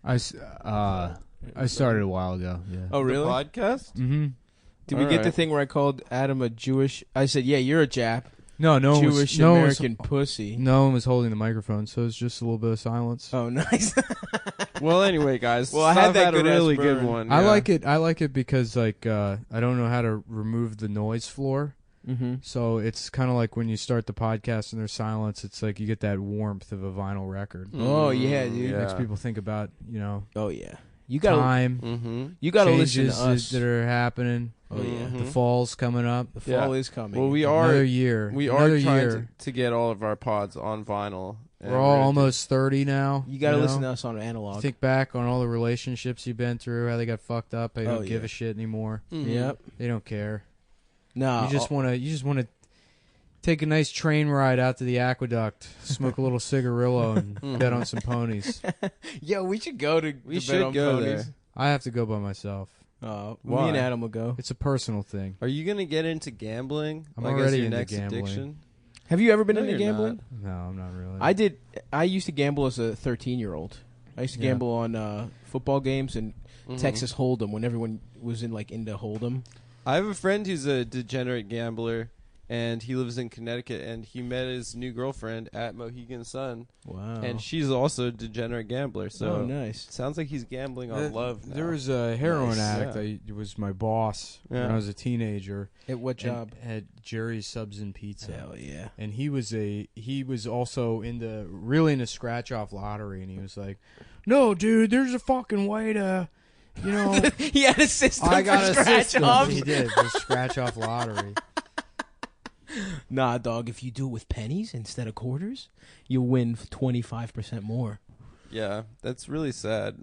I started a while ago. Yeah. Oh, really? The podcast? Mm-hmm. Did we get the thing where I called Adam a Jewish? I said, yeah, you're a Jap. No Jewish one American pussy. No one was holding the microphone, so it's just a little bit of silence. Oh, nice. Well, anyway, guys. Well, I had that a really good good burn. one. I yeah. like it because like I don't know how to remove the noise floor. Mm-hmm. So it's kind of like when you start the podcast and there's silence, it's like you get that warmth of a vinyl record. Oh, yeah, dude. It makes people think about, Oh, yeah. You gotta, time, Mm-hmm. you gotta listen to changes us. that are happening. Oh, yeah. The fall's coming up. The fall is coming. Well, Another year. We are Another trying year. to get all of our pods on vinyl. We're all almost 30 now. You gotta listen to us on analog. Think back on all the relationships you've been through, how they got fucked up. They don't give yeah. a shit anymore. Mm-hmm. Yep. They don't care. No. You just want to take a nice train ride out to the aqueduct, smoke a little cigarillo, and bet on some ponies. Yo, we should go to. We to should bet on go ponies. there. I have to go by myself. Me Why? and Adam will go. It's a personal thing. Are you gonna get into gambling? I'm like, already as your into next gambling. addiction? Have you ever been No, into you're gambling? No, I'm not really. I did. I used to gamble as a 13-year-old. I used to Yeah. gamble on football games and Texas Hold'em when everyone was into Hold'em. I have a friend who's a degenerate gambler, and he lives in Connecticut, and he met his new girlfriend at Mohegan Sun. Wow. And she's also a degenerate gambler, so nice. sounds like he's gambling on love now. There was a heroin Nice. addict. Yeah. It was my boss when I was a teenager. At what job? At Jerry's Subs and Pizza. Hell yeah. And he was also really into scratch off lottery, and he was like, "No, dude, there's a fucking way to, He had a system I got for a scratch system." offs. He did for scratch off lottery. Nah, dog. If you do it with pennies instead of quarters, you'll win 25% more. Yeah, that's really sad.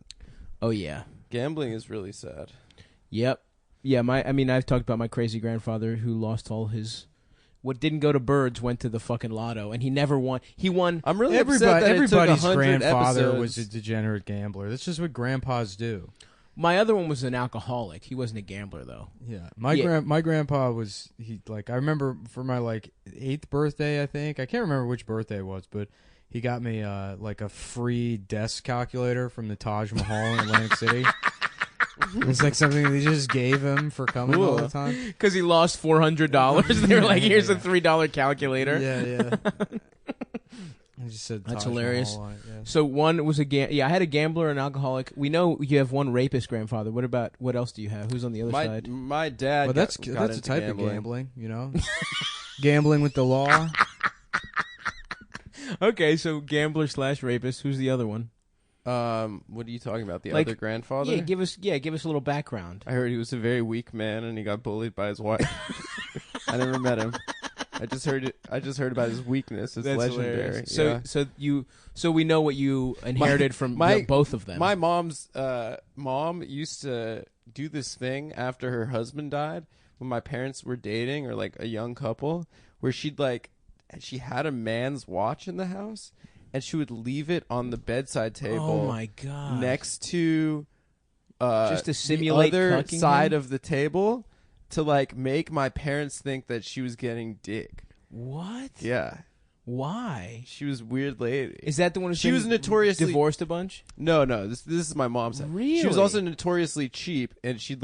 Oh yeah. Gambling is really sad. Yep. Yeah. I've talked about my crazy grandfather who lost all his. What didn't go to birds went to the fucking lotto, and he never won. He won. I'm really upset that Everybody's it took 100 grandfather episodes. was a degenerate gambler. That's just what grandpas do. My other one was an alcoholic. He wasn't a gambler though. Yeah, my grandpa was I remember for my 8th birthday, I think I can't remember which birthday it was, but he got me a free desk calculator from the Taj Mahal in Atlantic City. It's like something they just gave him for coming all the time Because he lost $400. They were like, "Here's a $3 calculator." Yeah. I just said That's Taj hilarious. Mahal, yeah. So one was I had a gambler, an alcoholic. We know you have one rapist grandfather. What else do you have? Who's on the other side? My dad. Well, that's got a into type gambling. of gambling, gambling with the law. Okay, so gambler / rapist. Who's the other one? What are you talking about? The Like, other grandfather? Yeah, give us a little background. I heard he was a very weak man and he got bullied by his wife. I never met him. I just heard about his weakness. It's That's legendary. hilarious. Yeah. So we know what you inherited from both of them. My mom's mom used to do this thing after her husband died when my parents were dating or a young couple, where she had a man's watch in the house and she would leave it on the bedside table. Oh my god! Next to just to simulate the other cucking side him? of the table to make my parents think that she was getting dick. What? Yeah. Why? She was a weird lady. Is that the one? She was notoriously divorced a bunch. No. This is my mom's side. Really? She was also notoriously cheap, and she'd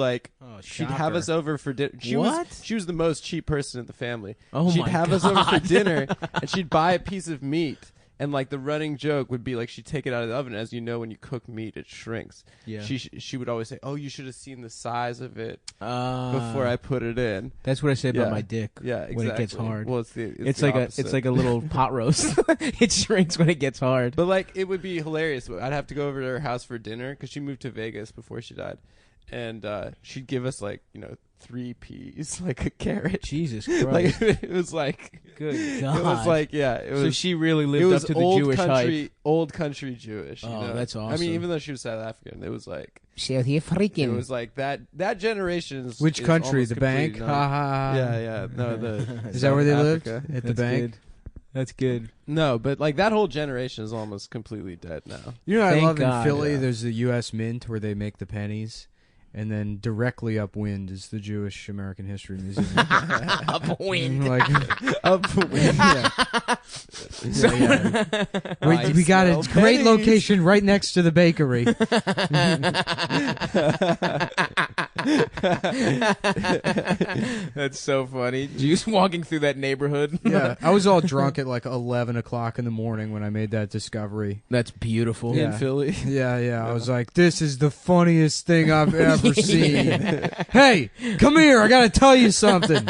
she'd have us over for dinner. She was the most cheap person in the family. Oh she'd my have us God. over for dinner, and she'd buy a piece of meat. And the running joke would be she'd take it out of the oven. As you know, when you cook meat, it shrinks. Yeah. She would always say, "Oh, you should have seen the size of it before I put it in." That's what I say about my dick. Yeah, exactly. When it gets hard. Well, it's like a little pot roast. It shrinks when it gets hard. But it would be hilarious. I'd have to go over to her house for dinner because she moved to Vegas before she died, and she'd give us 3 peas, a carrot. Jesus Christ! It was good God. It was it was. So she really lived up to the Jewish hype. Old country Jewish. Oh, that's awesome. I mean, even though she was South African, it was South African. It was that generation is. Which is country? almost The bank? completely non- Yeah. No, is that where they lived? Africa. At the bank? Good. That's good. No, but that whole generation is almost completely dead now. You know what I Thank love God. in Philly? Yeah. There's the U.S. Mint where they make the pennies. And then directly upwind is the Jewish American History Museum. Upwind. Like, Upwind. yeah. I We got a smell great pennies. location right next to the bakery. That's so funny. Jews walking through that neighborhood. Yeah, I was all drunk at like 11 o'clock in the morning when I made that discovery. That's beautiful. Yeah. In Philly. Yeah. I was like, this is the funniest thing I've ever seen. Hey, come here. I got to tell you something.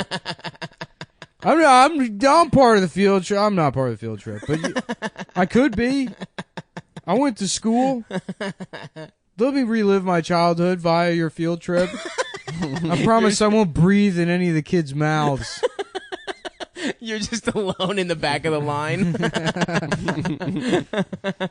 I'm part of the field trip. I'm not part of the field trip, but I could be. I went to school. Let me relive my childhood via your field trip. I promise I won't breathe in any of the kids' mouths. You're just alone in the back of the line.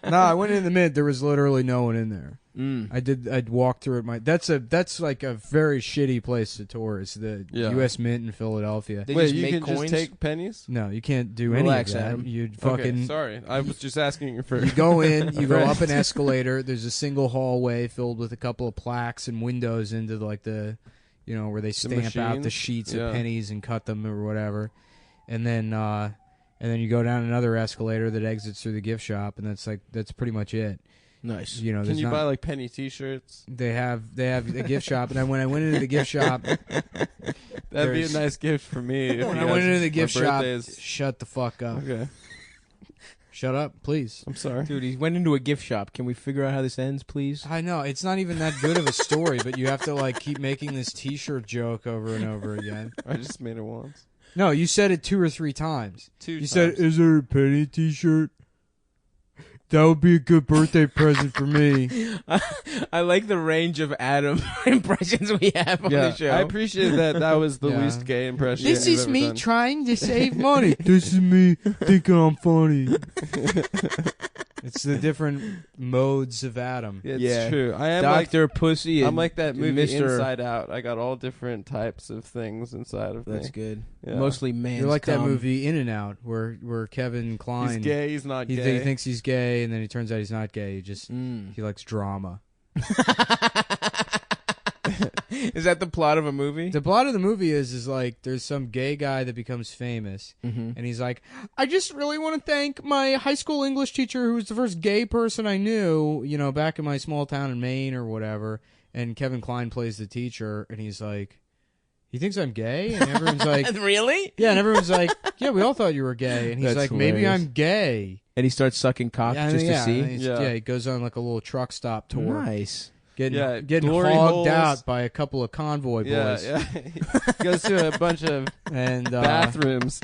No, I went in the Mint. There was literally no one in there. Mm. I'd walk through it. That's like a very shitty place to tour. It's the U.S. Mint in Philadelphia. They Wait, just you make can coins? just take pennies? No, you can't do Relax, any of that. Adam. You'd fucking Okay, sorry. I was just asking you for... You go in, you go up an Right. escalator. There's a single hallway filled with a couple of plaques and windows into where they stamp out the machines? sheets Yeah. of pennies and cut them or whatever. And then you go down another escalator that exits through the gift shop, and that's pretty much it. Nice. You know, Can there's you not, buy like penny T-shirts? They have a gift shop, and then when I went into the gift shop, That'd be a There's- nice gift for me. if when you I went guys- into the gift my shop, birthday's- shut the fuck up. Okay, Shut up, please. I'm sorry. Dude, he went into a gift shop. Can we figure out how this ends, please? I know it's not even that good of a story, but you have to like keep making this T-shirt joke over and over again. I just made it once. No, you said it 2 or 3 times. You said, "Is there a penny T-shirt? That would be a good birthday present for me." I like the range of Adam impressions we have on the show. I appreciate that. That was the Yeah. least gay impression. This you've is ever me done. trying to save money. This is me thinking I'm funny. It's the different modes of Adam. It's Yeah. true. I am like Dr. Pussy. I'm and like that movie Mr. Inside Out. I got all different types of things inside of That's me. good. Yeah. Mostly man's You're like that cum. movie In and Out, where Kevin Kline He's gay. He's not he gay. thinks he's gay, and then he turns out he's not gay. Mm. He likes drama. Is that the plot of a movie? The plot of the movie is like there's some gay guy that becomes famous, Mm-hmm. and he's like, I just really want to thank my high school English teacher who was the first gay person I knew, back in my small town in Maine or whatever. And Kevin Kline plays the teacher, and he's like, he thinks I'm gay? And everyone's like, Really? yeah, and everyone's like, yeah, we all thought you were gay. And he's That's like, maybe hilarious. I'm gay. And he starts sucking cock Yeah, just yeah, to see? and he's- Yeah. yeah, he goes on like a little truck stop tour. Nice. Getting glory hogged holes. out by a couple of convoy boys. Yeah. He goes to a bunch of And, bathrooms.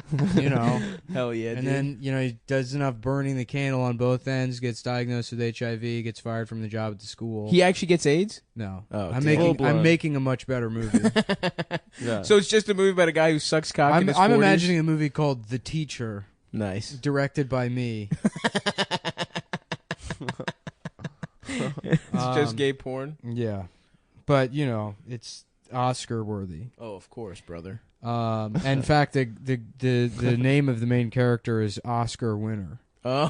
Hell yeah, and dude. then, he does enough burning the candle on both ends, gets diagnosed with HIV, gets fired from the job at the school. He actually gets AIDS? No. Oh, I'm damn. I'm making a much better movie. Yeah. So it's just a movie about a guy who sucks cock in his 40s? imagining a movie called The Teacher, Nice. directed by me. It's just gay porn? Yeah. But, it's Oscar worthy. Oh, of course, brother. In fact, the name of the main character is Oscar Winner. Oh,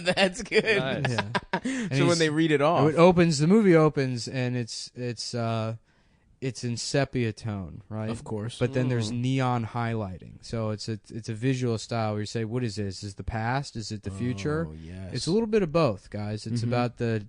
that's good. Nice. Yeah. And So when they read it off. the movie opens, and it's in sepia tone, right? Of course. But then there's neon highlighting, so it's a visual style where you say, "What is this? Is it the past? Is it the future?" Oh, yes. It's a little bit of both, guys. It's about the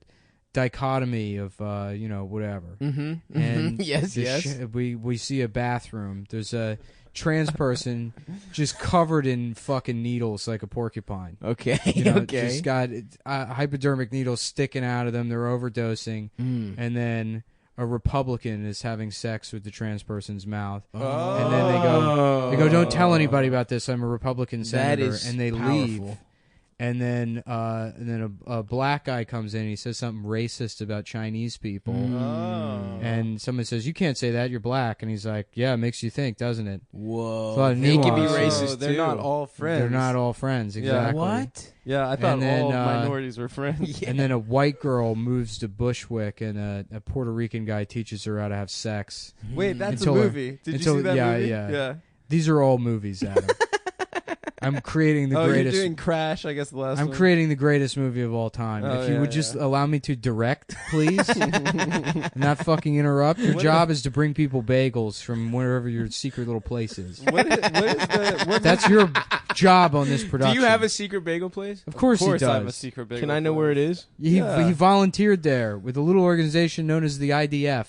dichotomy of whatever. Mm-hmm. And Yes, the yes. we see a bathroom. There's a trans person just covered in fucking needles like a porcupine. Okay, okay. Just got hypodermic needles sticking out of them. They're overdosing, and then a Republican is having sex with the trans person's mouth. Oh. And then they go, "Don't tell anybody about this. I'm a Republican That senator." is And they powerful. leave. And then a black guy comes in. And he says something racist about Chinese people. Oh. And someone says, "You can't say that. You're black." And he's like, "Yeah, it makes you think, doesn't it?" Whoa. It's a lot of They can be nuance. racist, They're too. not all friends. They're not all friends. Exactly. What? Yeah, I thought And then, all minorities were friends. And then a white girl moves to Bushwick, and a Puerto Rican guy teaches her how to have sex. Wait, that's Until a her- movie. Did you until- see that yeah, movie? yeah. These are all movies, Adam. I'm creating the Oh, greatest. you're doing Crash, I guess the last I'm one. creating the greatest movie of all time. Oh, If you yeah, would just yeah. allow me to direct, please, and not fucking interrupt. Your What job is to bring people bagels from wherever your secret little place is. What is the... That's your job on this Do production. you have a secret bagel place? Of course, he I have a does. secret bagel. Can I know where it is? Yeah. He volunteered there with a little organization known as the IDF.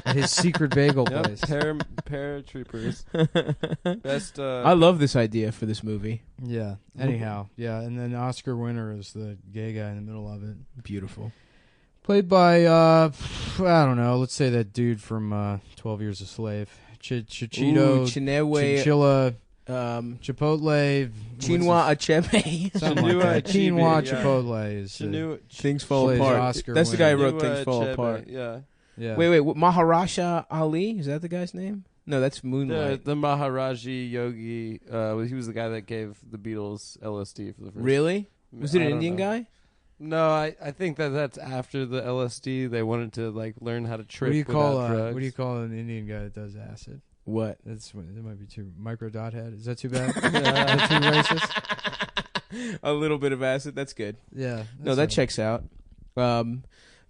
At his secret bagel Yep, place. paratroopers. Best. I love this idea for this movie. Yeah. Anyhow, yeah, and then Oscar winner is the gay guy in the middle of it, Beautiful. played by I don't know. Let's say that dude from 12 Years a Slave, Chichito, Chinewe, Chinchilla, Chinua Chipotle, Achebe. something like Chinua that. Achebe, Quinoa yeah. Chipotle is Chinu- Things Fall plays Apart. Oscar That's the guy who winner. wrote Things Fall Chebe, Apart. Yeah. yeah. Wait, Maharaja Ali? Is that the guy's name? No, that's Moonlight. The Maharaji Yogi. He was the guy that gave the Beatles LSD for the first. Really? Was it I an don't Indian know. guy? No, I think that's after the LSD. They wanted to like learn how to trip. What do you call without drugs. what do you call an Indian guy that does acid? What? That might be too micro dot head. Is that too bad? Is Yeah. that too racist? A little bit of acid. That's good. Yeah. No, that's that all checks out.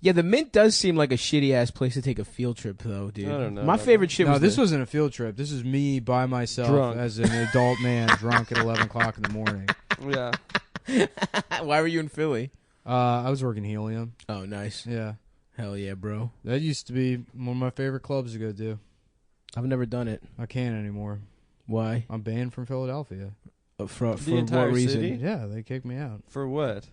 Yeah, the Mint does seem like a shitty ass place to take a field trip, though, dude. I don't know My about favorite that. shit No, was this the- wasn't a field trip. This is me by myself Drunk. as an adult man, drunk at 11 o'clock in the morning. Yeah. Why were you in Philly? I was working Helium. Oh, nice. Yeah. Hell yeah, bro. That used to be one of my favorite clubs to go to. I've never done it. I can't anymore. Why? I'm banned from Philadelphia. For entire what reason? city? Yeah, they kicked me out. For what?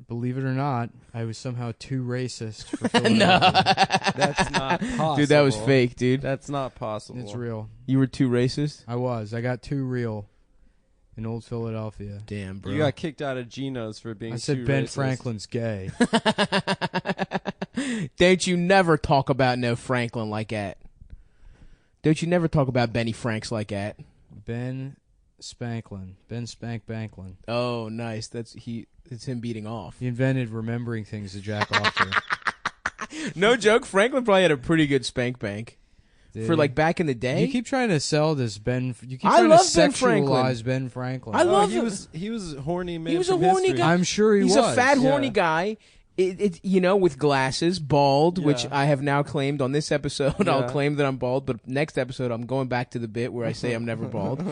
Believe it or not, I was somehow too racist for No. Philadelphia. That's not possible. Dude, that was fake, dude. That's not possible. It's real. You were too racist? I was. I got too real in old Philadelphia. Damn, bro. You got kicked out of Geno's for being I said too Ben racist. Franklin's gay. Don't you never talk about no Franklin like that. Don't you never talk about Benny Franks like that. Ben Spanklin. Ben Spank Banklin. Oh, nice. It's him beating off. He invented remembering things to jack off to. No joke, Franklin probably had a pretty good spank bank. Did For he? like back in the day. You keep trying to sell this Ben. You keep I trying to love Ben Franklin. sexualize Ben Franklin. I love he him. was a horny man. He was a from horny history. guy. I'm sure he He's was. a fat, horny yeah. guy. With glasses, bald, which Yeah. I have now claimed on this episode. I'll Yeah. claim that I'm bald, but next episode I'm going back to the bit where I say I'm never bald.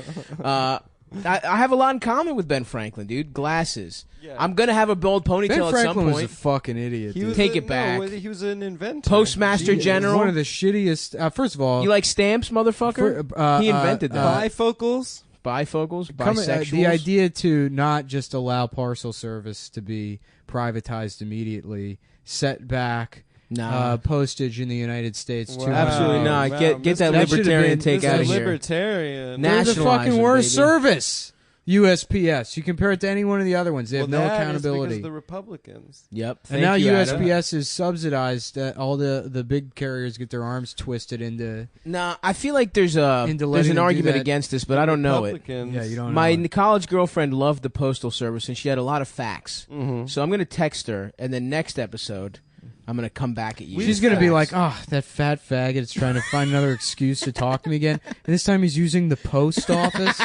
I have a lot in common with Ben Franklin, dude. Glasses. Yeah. I'm gonna have a bald ponytail Ben at some Franklin was a point. fucking idiot. He dude. was Take a- it back. No, he was an inventor. Postmaster Jeez. General. One of the shittiest. First of all, You like stamps, motherfucker? He invented that. Bifocals. Bifocals, the bisexuals. idea to not just allow parcel service to be privatized immediately, set back Nah. postage in the United States. Wow. 200 Absolutely years. not. Wow, Get that that should've libertarian been- take This out is of a here. libertarian. Nah. They're the Nationalize fucking it, worst baby. service. USPS. You compare it to any one of the other ones. They have Well, no that is accountability. because the Republicans. Yep. And Thank now you, Adam. USPS is subsidized. All the big carriers get their arms twisted into. Nah, I feel like there's Into letting an them do argument that. against this, but I don't know it. Republicans. Yeah, you don't My know. college girlfriend loved the postal service, and she had a lot of facts. Mhm. So I'm going to text her, and then next episode, I'm going to come back at you. She's going to be like, Facts. oh, that fat faggot is trying to find another excuse to talk to me again. And this time he's using the post office.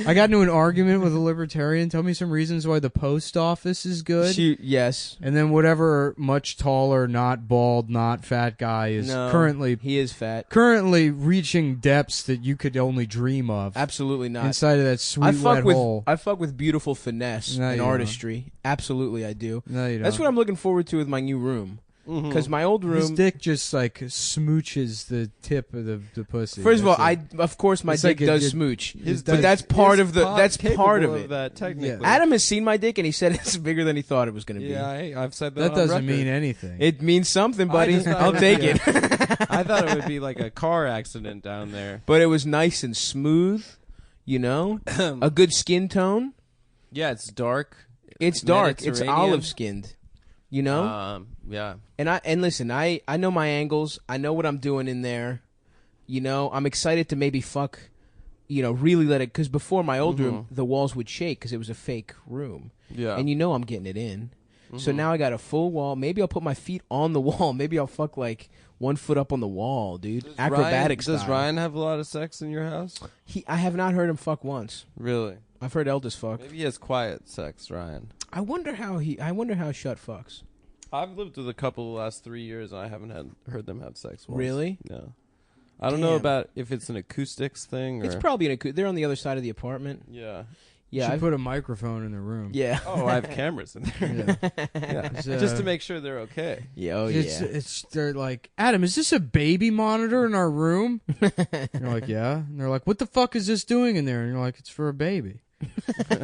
I got into an argument with a libertarian. Tell me some reasons why the post office is good. Yes. And then whatever much taller, not bald, not fat guy is No, currently he is fat. reaching depths that you could only dream of Absolutely not. inside of that sweet I fuck wet with hole. I fuck with beautiful finesse No, and you don't. artistry. Absolutely, I do. No, you don't. That's what I'm looking forward to with my new room. Mhm. Because my old His room. dick just like smooches the tip of the pussy. First of all, That's it. of course my It's dick like does it- smooch, His but dick that's part is of the. That's part of capable it. that technically. Adam has seen my dick and he said it's bigger than he thought it was going to be. Yeah, I've said that. that on doesn't record. mean anything. It means something, I buddy. just thought I'll it was- take yeah. it. I thought it would be like a car accident down there. But it was nice and smooth, you know? A good skin tone. Yeah, it's dark. It's dark. It's Mediterranean. olive skinned. You know? Yeah. And listen, I know my angles. I know what I'm doing in there. You know, I'm excited to maybe fuck, you know, really let it, because before my old room, the walls would shake because it was a fake room. Yeah. And you know I'm getting it in. So now I got a full wall. Maybe I'll put my feet on the wall. Maybe I'll fuck like 1 foot up on the wall, dude. Acrobatic style. Does Ryan have a lot of sex in your house? I have not heard him fuck once. Really? I've heard Eldest fuck. Maybe he has quiet sex, Ryan. I wonder how Shut fucks. I've lived with a couple the last 3 years, and I haven't heard them have sex once. Really? No. I don't know about if it's an acoustics thing or... It's probably they're on the other side of the apartment. Yeah. Yeah. Should put a microphone in the room. Yeah. Oh, I have cameras in there. Yeah. Just to make sure they're okay. Yeah. Oh, They're like, Adam, is this a baby monitor in our room? You're like, yeah. And they're like, what the fuck is this doing in there? And you're like, it's for a baby. I'm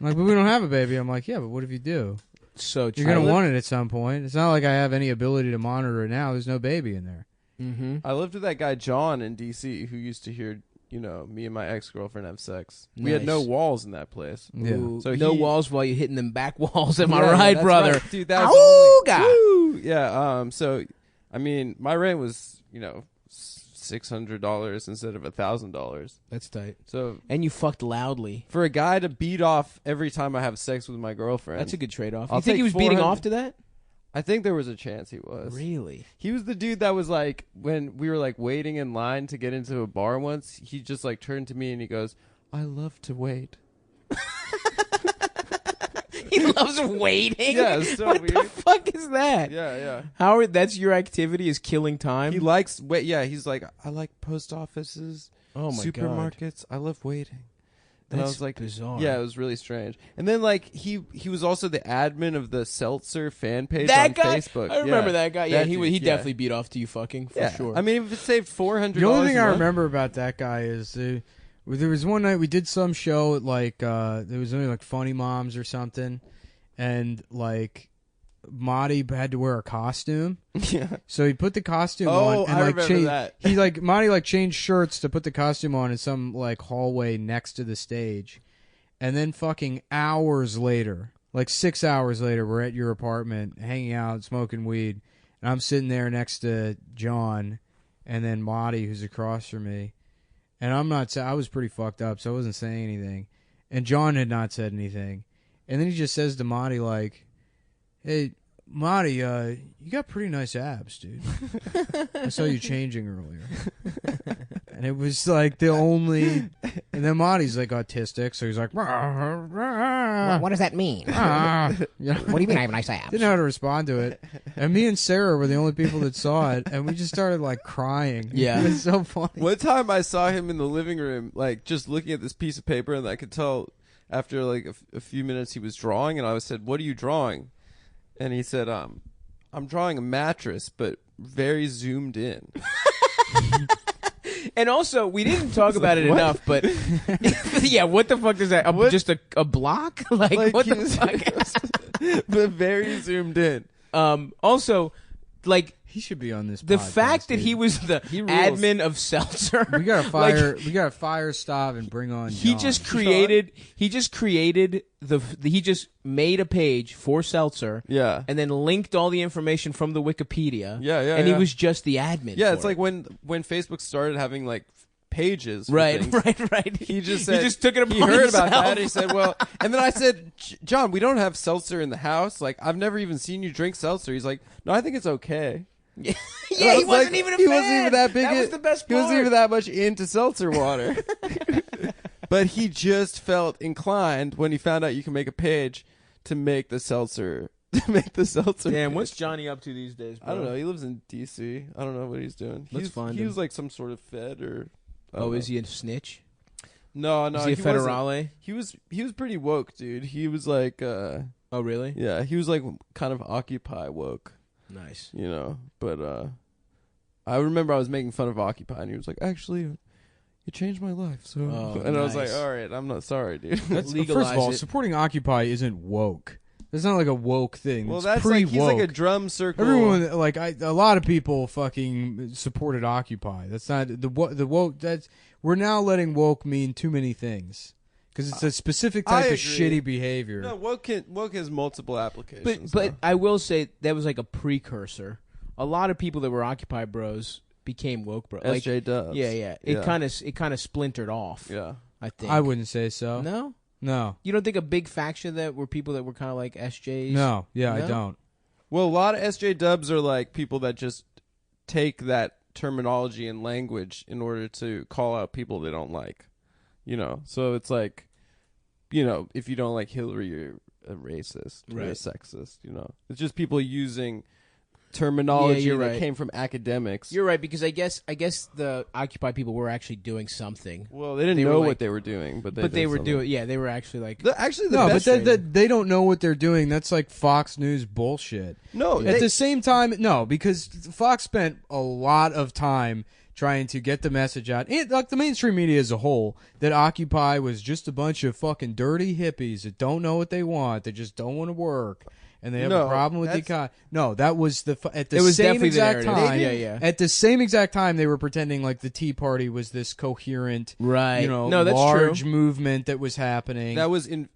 like, but we don't have a baby. I'm like, yeah, but what if you do? So you're gonna want it at some point. It's not like I have any ability to monitor it now. There's no baby in there. Mm-hmm. I lived with that guy John in D.C. who used to hear, me and my ex-girlfriend have sex. Nice. We had no walls in that place. Yeah. Ooh, So no walls while you're hitting them back walls. Am I Yeah, right, that's brother? right. Dude, that was God. Woo! Yeah. So, I mean, my rent was, $600 instead of $1,000. That's tight. So, And you fucked loudly. for a guy to beat off every time I have sex with my girlfriend, That's a good trade-off. I'll You think take he was beating 400 off to that? I think there was a chance he was. Really? He was the dude that was like, when we were like waiting in line to get into a bar once, he just like turned to me and he goes, I love to wait. He loves waiting? Yeah, it's so what weird. the fuck is that? Yeah. Howard, that's your activity is killing time? He likes wait. Yeah, he's like, I like post offices, oh my God. supermarkets. I love waiting. And That's I was like, bizarre. yeah, it was really strange. And then like he was also the admin of the Seltzer fan page That on guy? Facebook. I remember that guy. Yeah, That he dude, definitely beat off to you fucking, for sure. I mean, if it saved $400. The only thing I remember about that guy is there was one night we did some show at like there was only like Funny Moms or something, and like Marty had to wear a costume. Yeah. So he put the costume Oh, on and I like remember changed. that. He like Marty like changed shirts to put the costume on in some like hallway next to the stage, and then fucking hours later, like 6 hours later, we're at your apartment hanging out, smoking weed, and I'm sitting there next to John, and then Marty who's across from me, and I was pretty fucked up, so I wasn't saying anything, and John had not said anything, and then he just says to Marty like, hey, Marty, you got pretty nice abs, dude. I saw you changing earlier. And it was like the only... And then Marty's like autistic, so he's like... What does that mean? You know? What do you mean I have nice abs? Didn't know how to respond to it. And me and Sarah were the only people that saw it, and we just started like crying. Yeah. It was so funny. One time I saw him in the living room, like just looking at this piece of paper, and I could tell after like a few minutes he was drawing, and I said, "What are you drawing?" And he said, "I'm drawing a mattress, but very zoomed in." And also, we didn't talk about it what? enough, but yeah, what the fuck is that? What? Just a block? Like what the fuck? But very zoomed in. Also, like He should be on this the podcast, fact that dude. he was the He rules. admin of Seltzer. We gotta fire. We gotta fire Stav and bring on. He John. just created. He just created he just made a page for Seltzer. Yeah. And then linked all the information from the Wikipedia. Yeah, And he yeah. was just the admin. Yeah, for it's it. like when Facebook started having like pages. for Right, things. right. He just said he just took it upon he heard himself. about that. He said, "Well," and then I said, "John, we don't have seltzer in the house. Like, I've never even seen you drink seltzer." He's like, "No, I think it's okay." Yeah, And he I was wasn't like, even a he fan. wasn't even that big. That was the best He wasn't part. even that much into seltzer water. But he just felt inclined when he found out you can make a page to make the seltzer. To make the seltzer. Damn, page. what's Johnny up to these days, bro? I don't know. He lives in D.C. I don't know what he's doing. Let's find he him. was like some sort of Fed or. I Oh, don't is know. he a snitch? No, Is he a wasn't. federale? He was pretty woke, dude. He was like, Oh, really? yeah, he was like kind of Occupy woke, Nice. you know. But I remember I was making fun of Occupy, and he was like, "Actually, you changed my life." So, Oh, and I was like, nice. "All right, I'm not sorry, dude." That's, Legalize first of all, it. supporting Occupy isn't woke. It's not like a woke thing. Well, it's that's like pre-woke. he's like a drum circle. Everyone, like a lot of people, fucking supported Occupy. That's not the woke. That's we're now letting woke mean too many things because it's a specific I type of agree. shitty behavior. No, woke has multiple applications. But though. I will say that was like a precursor. A lot of people that were Occupy bros became woke bros. Like, SJ Dubs. yeah. It kind of splintered off. Yeah. I think. I wouldn't say so. No. No. You don't think a big faction of that were people that were kind of like SJs? No. Yeah, No? I don't. Well, a lot of SJ dubs are like people that just take that terminology and language in order to call out people they don't like. So it's like, if you don't like Hillary, you're a racist, you're a sexist. It's just people using terminology that came from academics. You're right, because I guess the Occupy people were actually doing something. Well, they didn't know what they were doing, but they were doing. Yeah, they were actually like. The best but they don't know what they're doing. That's like Fox News bullshit. No, at the same time, no, because Fox spent a lot of time trying to get the message out, and like the mainstream media as a whole, that Occupy was just a bunch of fucking dirty hippies that don't know what they want. They just don't want to work. And they have a problem with the economy. No, that was at the same exact time. At the same exact time, they were pretending like the Tea Party was this coherent, that's large true. movement that was happening. That was in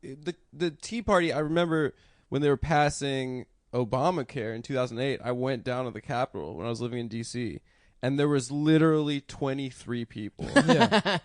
the Tea Party. I remember when they were passing Obamacare in 2008. I went down to the Capitol when I was living in D.C. And there was literally 23 people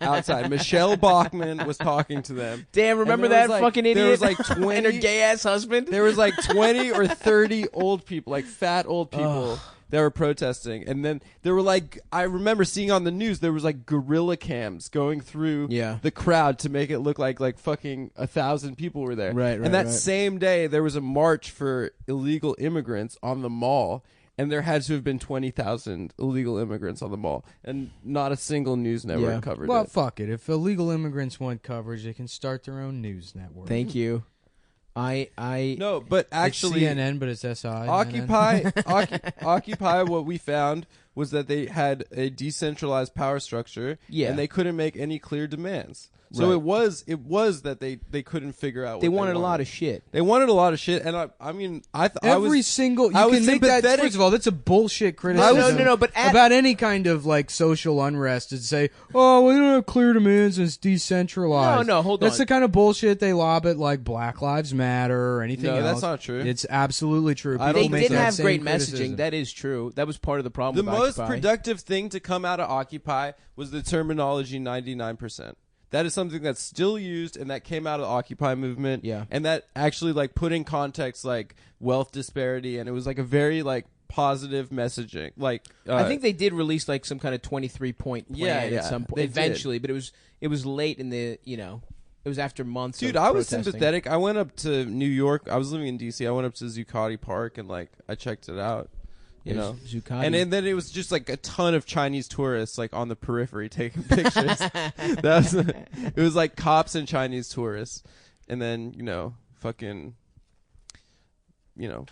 outside. Michelle Bachmann was talking to them. Damn, remember that fucking idiot? There was like 20 and her gay-ass husband? There was like 20 or 30 old people, like fat old people that were protesting. And then there were like, I remember seeing on the news, there was like guerrilla cams going through the crowd to make it look like fucking 1,000 people were there. Right, and that same day, there was a march for illegal immigrants on the mall. And there had to have been 20,000 illegal immigrants on the mall, and not a single news network covered it. Well, fuck it. If illegal immigrants want coverage, they can start their own news network. Thank you. No, but actually, it's CNN, but it's SI. Occupy. What we found was that they had a decentralized power structure, and they couldn't make any clear demands. So it was that they couldn't figure out. They wanted a lot of shit. They wanted a lot of shit, and I mean, you can make that. First of all, that's a bullshit criticism. No, but about any kind of like social unrest to say, oh, we don't have clear demands and it's decentralized. No, hold on. That's the kind of bullshit they lob at like Black Lives Matter or anything else. No, that's not true. It's absolutely true. They didn't have great messaging. That is true. That was part of the problem. The most productive thing to come out of Occupy was the terminology 99%. That is something that's still used, and that came out of the Occupy movement. Yeah. And that actually like put in context like wealth disparity, and it was like a very like positive messaging. Like I think they did release like some kind of 23-point plan at some point eventually, but it was late in the it was after months. Dude, of I was protesting. sympathetic. I went up to New York. I was living in DC. I went up to Zuccotti Park and like I checked it out. Zuccotti. And then it was just like a ton of Chinese tourists like on the periphery taking pictures. It was like cops and Chinese tourists, and then fucking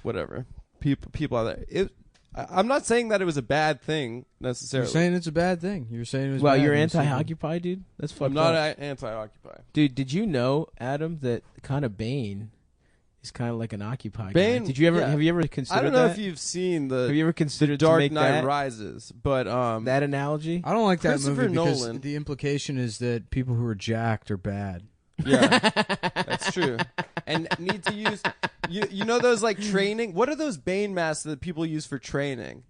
whatever people out there. I'm not saying that it was a bad thing necessarily. You're saying it's a bad thing. You're saying it was. Well, bad. you're anti-Occupy, dude. That's fucked I'm not up. Anti-Occupy, dude. Did you know, Adam, that kind of Bane is kind of like an Occupy Bane, guy? Did you ever? Have you ever considered? I don't know that? if you've seen the. Have you ever considered Dark to make Knight that, Rises? But that analogy. I don't like that Christopher movie because Nolan. the implication is that people who are jacked are bad. Yeah, that's true. And need to use you know those like training. What are those Bane masks that people use for training?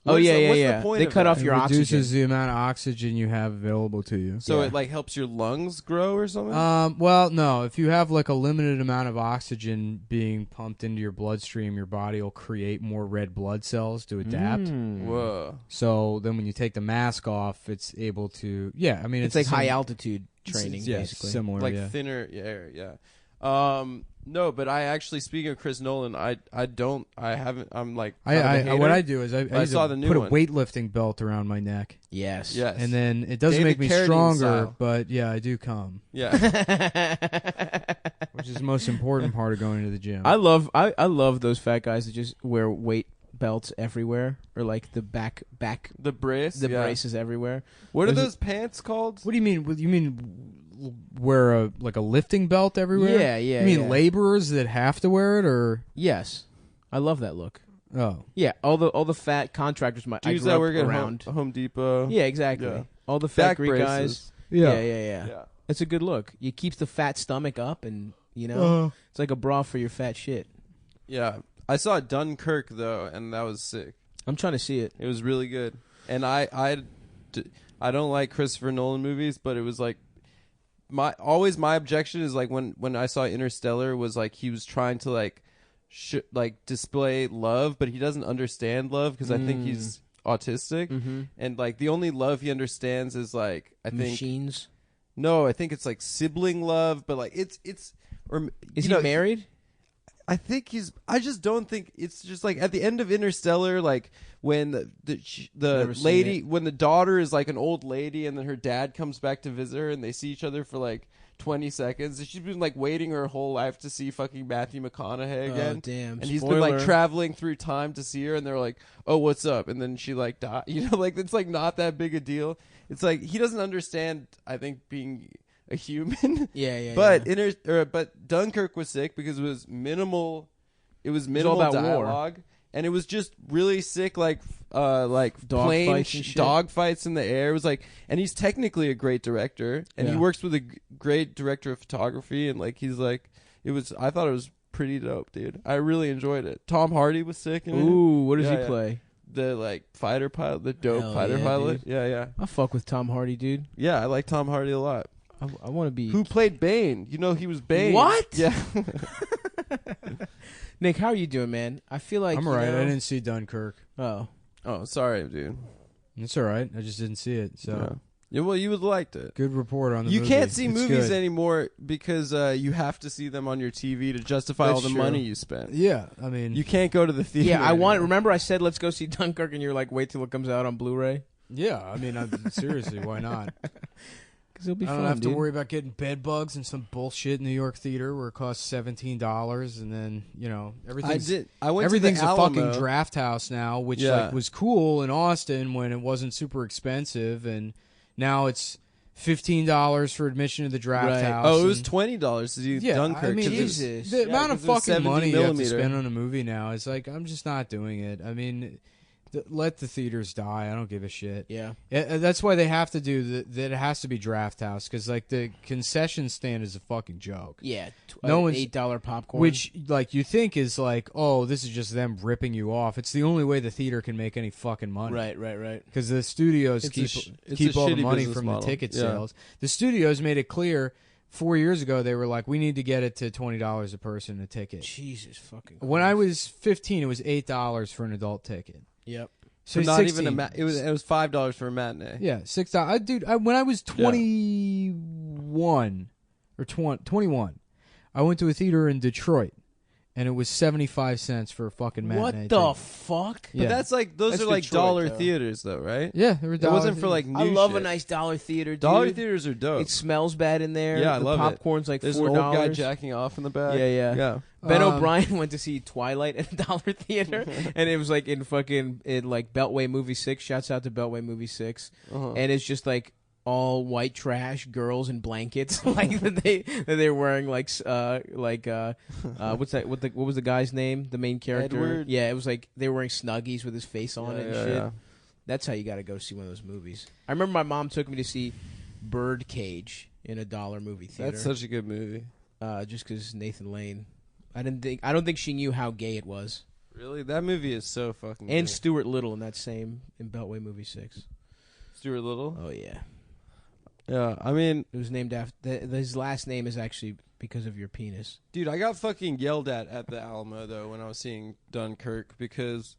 What's What's yeah. The point they of cut that? off your It oxygen. reduces the amount of oxygen you have available to you. So it like helps your lungs grow or something. Well, no. If you have like a limited amount of oxygen being pumped into your bloodstream, your body will create more red blood cells to adapt. Whoa. So then when you take the mask off, it's able to. Yeah, I mean it's like high altitude training, basically. Similar, like thinner air. Yeah. No, but I actually, speaking of Chris Nolan, I'm like, what I do is I saw the new put one. a weightlifting belt around my neck. Yes. And then it doesn't David make me Carradine stronger, style. but yeah, I do come. Yeah. Which is the most important part of going to the gym. I love those fat guys that just wear weight belts everywhere, or like the back The brace. braces everywhere. What are those pants called? What do you mean? You mean wear a lifting belt everywhere? Yeah. You mean laborers that have to wear it, or Yes, I love that look. oh Yeah, all the fat contractors I Dudes grew that up work at around. Home Depot. Yeah, exactly. Yeah. All the fat Back Greek braces. guys. Yeah. Yeah. It's a good look. You keeps the fat stomach up, and it's like a bra for your fat shit. Yeah. I saw Dunkirk though, and that was sick. I'm trying to see it. It was really good. And I don't like Christopher Nolan movies, but it was like my objection is like when I saw Interstellar was like he was trying to like display love, but he doesn't understand love because I think he's autistic, and like the only love he understands is like I think machines. No, I think it's like sibling love, but like it's or is he married? I think he's. I just don't think it's just like at the end of Interstellar, like when the lady, when the daughter is like an old lady, and then her dad comes back to visit her, and they see each other for like 20 seconds. And she's been like waiting her whole life to see fucking Matthew McConaughey again. Oh damn! And he's been like traveling through time to see her, and they're like, "Oh, what's up?" And then she like died. You know, like it's like not that big a deal. It's like he doesn't understand. I think being a human. But but Dunkirk was sick because it was minimal. It was minimal dialogue, and it was just really sick, like dog fights in the air. It was like, and he's technically a great director, and he works with a great director of photography, and like he's like, it was. I thought it was pretty dope, dude. I really enjoyed it. Tom Hardy was sick. Ooh, what does he play? The like fighter pilot, the dope fighter pilot. Dude. Yeah. I fuck with Tom Hardy, dude. Yeah, I like Tom Hardy a lot. I want to be. Who played Bane? You know he was Bane. What? Yeah. Nick, how are you doing, man? I feel like I'm alright. I didn't see Dunkirk. Oh, sorry, dude. It's alright. I just didn't see it. So yeah, well, you would have liked it. good report on the You movie. can't see It's movies good. anymore because you have to see them on your TV to justify all the money you spent. Yeah, I mean, You can't go to the theater. yeah. anymore. Remember, I said let's go see Dunkirk, and you're like, wait till it comes out on Blu-ray. yeah, I mean, seriously, why not? Because it'll be I fun. don't have dude. to worry about getting bed bugs in some bullshit New York theater where it costs $17, and then everything's I went everything's to the a fucking Alamo. draft house now, which like was cool in Austin when it wasn't super expensive, and now it's $15 for admission to the draft house. Oh, it was and- $20 to do Yeah, Dunkirk. I mean, 'cause Jesus. the amount of 'cause it was fucking 70 money you have to millimeter. spend on a movie now is like, I'm just not doing it. I mean, let the theaters die. I don't give a shit. Yeah. That's why they have to do that. It has to be draft house because like the concession stand is a fucking joke. Yeah. No one's- $8 popcorn. Which like you think is like, oh, this is just them ripping you off. It's the only way the theater can make any fucking money. Right. Because the studios It's keep a all the shitty money business from model. the ticket Yeah. sales. The studios made it clear 4 years ago. They were like, we need to get it to $20 a person a ticket. Jesus fucking. When I was 15, it was $8 for an adult ticket. Yep. So So not 16. even it was $5 for a matinee. Yeah, $6. Dude, when I was 21 or 21, I went to a theater in Detroit, and it was 75 cents for a fucking matinee. What the ticket. fuck? But Yeah. that's like those That's are like Detroit, dollar though. theaters though, right? Yeah, there were It wasn't for like dollars. new I love shit. a nice dollar theater, dude. Dollar theaters are dope. It smells bad in there. Yeah, I the love it. popcorn's like There's $4. an old guy jacking off in the back. Yeah. Ben Um, O'Brien went to see Twilight at a dollar theater, and it was like in like Beltway Movie 6. Shouts out to Beltway Movie 6, and it's just like all white trash girls in blankets, like that they're wearing what's that? What was the guy's name? The main character. Edward? Yeah, it was like they were wearing Snuggies with his face on it and shit. Yeah. That's how you got to go see one of those movies. I remember my mom took me to see Birdcage in a dollar movie theater. That's such a good movie. Just because Nathan Lane. I don't think she knew how gay it was. Really, that movie is so fucking. And good. Stuart Little in Beltway Movie 6. Stuart Little. Oh yeah, Yeah, I mean, it was named after his last name is actually because of your penis. dude, I got fucking yelled at the Alamo though when I was seeing Dunkirk because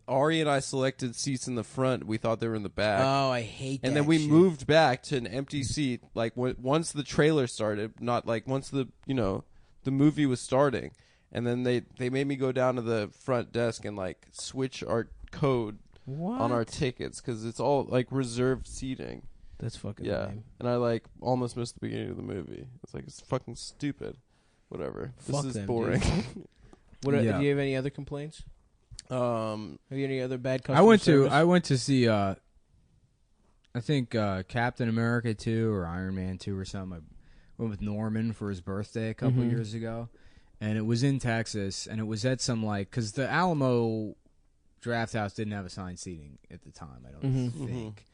Ari and I selected seats in the front. We thought they were in the back. Oh, I hate that. And then we shit. moved back to an empty seat. Like once the trailer started, not like once the movie was starting, and then they made me go down to the front desk and like switch our code on our tickets because it's all like reserved seating. That's fucking lame. And I like almost missed the beginning of the movie. It's like it's fucking stupid. Whatever. Fuck this is them, boring. Do Yeah. you have any other complaints? Have you any other bad customer I went to service? see I think Captain America 2 or Iron Man 2 or something. I went with Norman for his birthday a couple years ago, and it was in Texas, and it was at some because the Alamo Draft House didn't have assigned seating at the time. I don't think.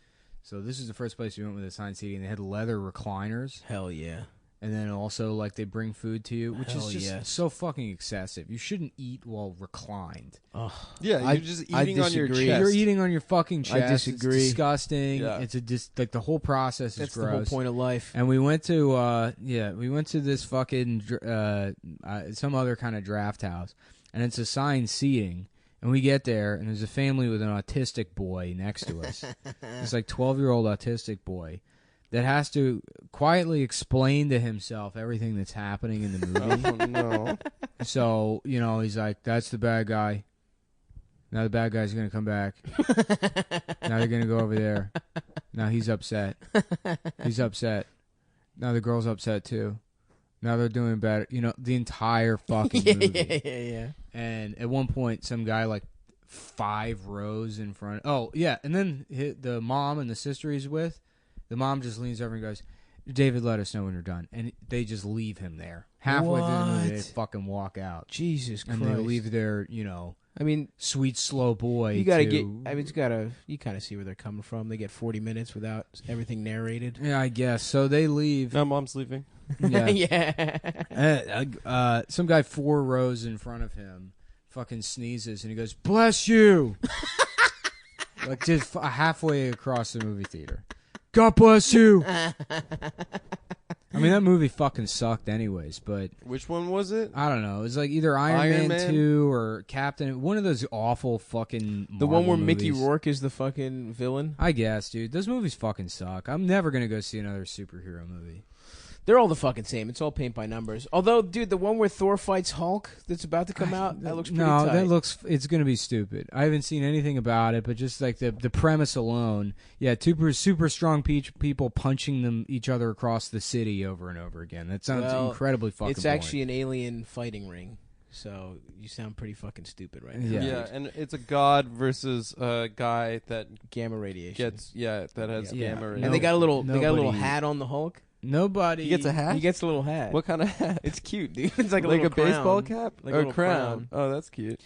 So this is the first place we went with assigned seating. They had leather recliners, Hell yeah. And then also, like, they bring food to you, which Hell is just yes. so fucking excessive. You shouldn't eat while reclined. Yeah, I- you're just I eating on your disagree. chest. You're eating on your fucking chest. I disagree. It's disgusting. Yeah. It's like the whole process is That's gross. the whole point of life. And we went to this fucking some other kind of draft house, and it's assigned seating. And we get there, and there's a family with an autistic boy next to us. It's like 12-year-old autistic boy that has to quietly explain to himself everything that's happening in the movie. Oh, no. So, he's like, that's the bad guy. Now the bad guy's going to come back. Now they're going to go over there. Now he's upset. He's upset. Now the girl's upset too. Now they're doing better. The entire fucking movie. Yeah. And at one point, some guy, like, 5 rows in front. Oh, yeah. And then the mom and the sister he's with, the mom just leans over and goes, David, let us know when you're done. And they just leave him there. Halfway through the movie, they What? fucking walk out. Jesus Christ. And they leave their, I mean, sweet, slow boy. you gotta to- get. I mean, you kind of see where they're coming from. They get 40 minutes without everything narrated. Yeah, I guess. So they leave. Now mom's leaving. Yeah. Yeah. Some guy 4 rows in front of him fucking sneezes and he goes, bless you. Like just halfway across the movie theater. God bless you. I mean, that movie fucking sucked anyways, but Which one was it? I don't know. It was like either Iron Man 2 or Captain. One of those awful fucking The one where Marvel Mickey movies. Rourke is the fucking villain. I guess, dude. Those movies fucking suck. I'm never going to go see another superhero movie. They're all the fucking same. It's all paint by numbers. Although, dude, the one where Thor fights Hulk that's about to come out, that looks pretty No, tight. it's going to be stupid. I haven't seen anything about it, but just like the premise alone, yeah, super strong people punching each other across the city over and over again. That sounds Well, incredibly fucking It's boring. actually an alien fighting ring. So you sound pretty fucking stupid right now. Yeah. Yeah, and it's a god versus a guy that Gamma radiation. that has Yeah. gamma. No- radiation. And they got a little nobody- hat on the Hulk. Nobody He gets a hat. He gets a little hat. What kind of hat? It's cute, dude. It's like a like little a baseball crown. cap Like a or little crown. crown. Oh, that's cute.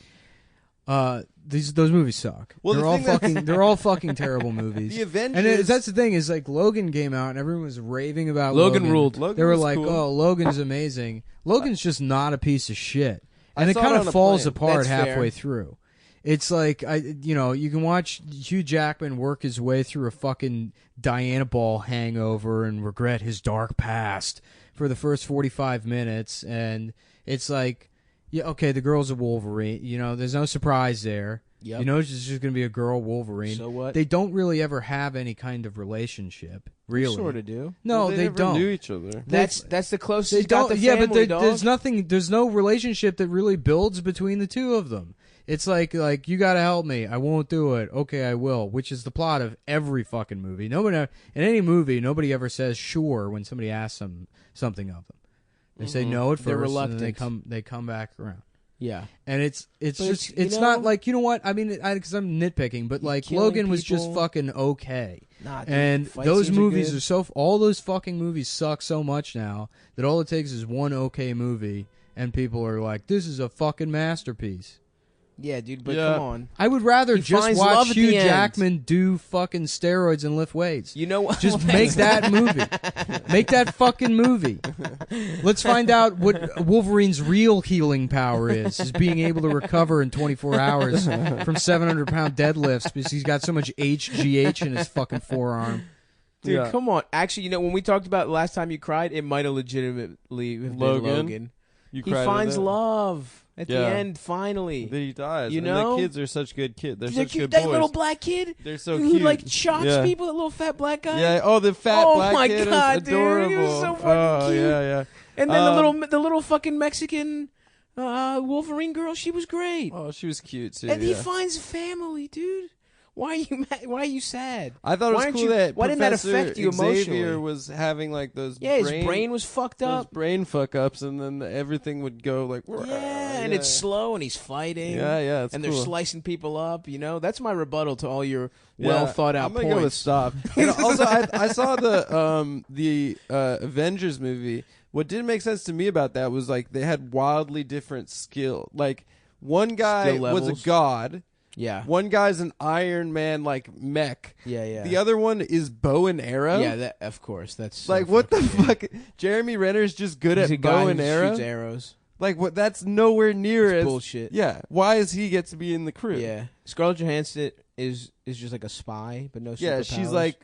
Those movies suck. Well, the they're all thing that- they're all fucking terrible movies. The Avengers. And that's the thing is like Logan came out and everyone was raving about Logan ruled. Logan They were was like, cool. "Oh, Logan's amazing." Logan's just not a piece of shit, and I it saw it kind on of a falls plane. apart That's fair. halfway through. It's like you can watch Hugh Jackman work his way through a fucking Diana Ball hangover and regret his dark past for the first 45 minutes, and it's like, yeah, okay, the girl's a Wolverine. There's no surprise there. Yep. It's just going to be a girl Wolverine. So what? They don't really ever have any kind of relationship, really. Sort of do. No, Well, they never don't. knew each other. That's the closest They he's got don't. the Yeah, family, but there's dog. nothing. There's no relationship that really builds between the two of them. It's like you got to help me. I won't do it. Okay, I will. Which is the plot of every fucking movie. Nobody in any movie, nobody ever says sure when somebody asks them something of them. They say no at first, They're and then reluctant. they come back around. Yeah. And it's But just it's, it's you not know- like, you know what I mean, because I'm nitpicking, but like killing Logan was just people. fucking okay. Nah, dude, And fight those scenes movies good. are so all those fucking movies suck so much now that all it takes is one okay movie and people are like, this is a fucking masterpiece. Yeah, dude, but Yeah. come on. I would rather He just finds love watch at Hugh the end. Jackman do fucking steroids and lift weights. You know what? Just make that movie. Make that fucking movie. Let's find out what Wolverine's real healing power is being able to recover in 24 hours from 700-pound deadlifts because he's got so much HGH in his fucking forearm. Dude, Yeah. come on. Actually, when we talked about last time you cried, it might have legitimately been Logan? Logan. You He cried finds with that? love at the Yeah. end, finally. Then he dies. You and know? the kids are such good kids. They're They're such cute. good That boys. little black kid They're so who cute. like shocks Yeah. people, that little fat black guy. Yeah. Oh, the fat Oh black my kid God, is dude, he adorable. was so fucking oh, cute. yeah, yeah. And then the little fucking Mexican Wolverine girl, she was great. Oh, she was cute too. And he yeah. finds family, dude. Why are you mad? Why are you sad? I thought it Why was aren't cool you- that why didn't that Professor affect you Xavier emotionally? was having like those Yeah, his brain was fucked those up. brain fuck ups, and then everything would go like Yeah, and it's slow, and he's fighting. Yeah, yeah, it's and cool. they're slicing people up. That's my rebuttal to all your Yeah, well thought out I'm gonna points. go with stop. And also, I saw the Avengers movie. What didn't make sense to me about that was like they had wildly different skill. Like one guy Skill was a levels. god, Yeah. One guy's an Iron Man like mech. Yeah. The other one is bow and arrow. Yeah, that of course. That's so like what the fucking fuck? Jeremy Renner's just good He's a at guy bow who and arrow. shoots arrows. Like what? That's nowhere near It's as bullshit. Yeah. Why does he get to be in the crew? Yeah. Scarlett Johansson is just like a spy, but no superpowers. Yeah. She's like.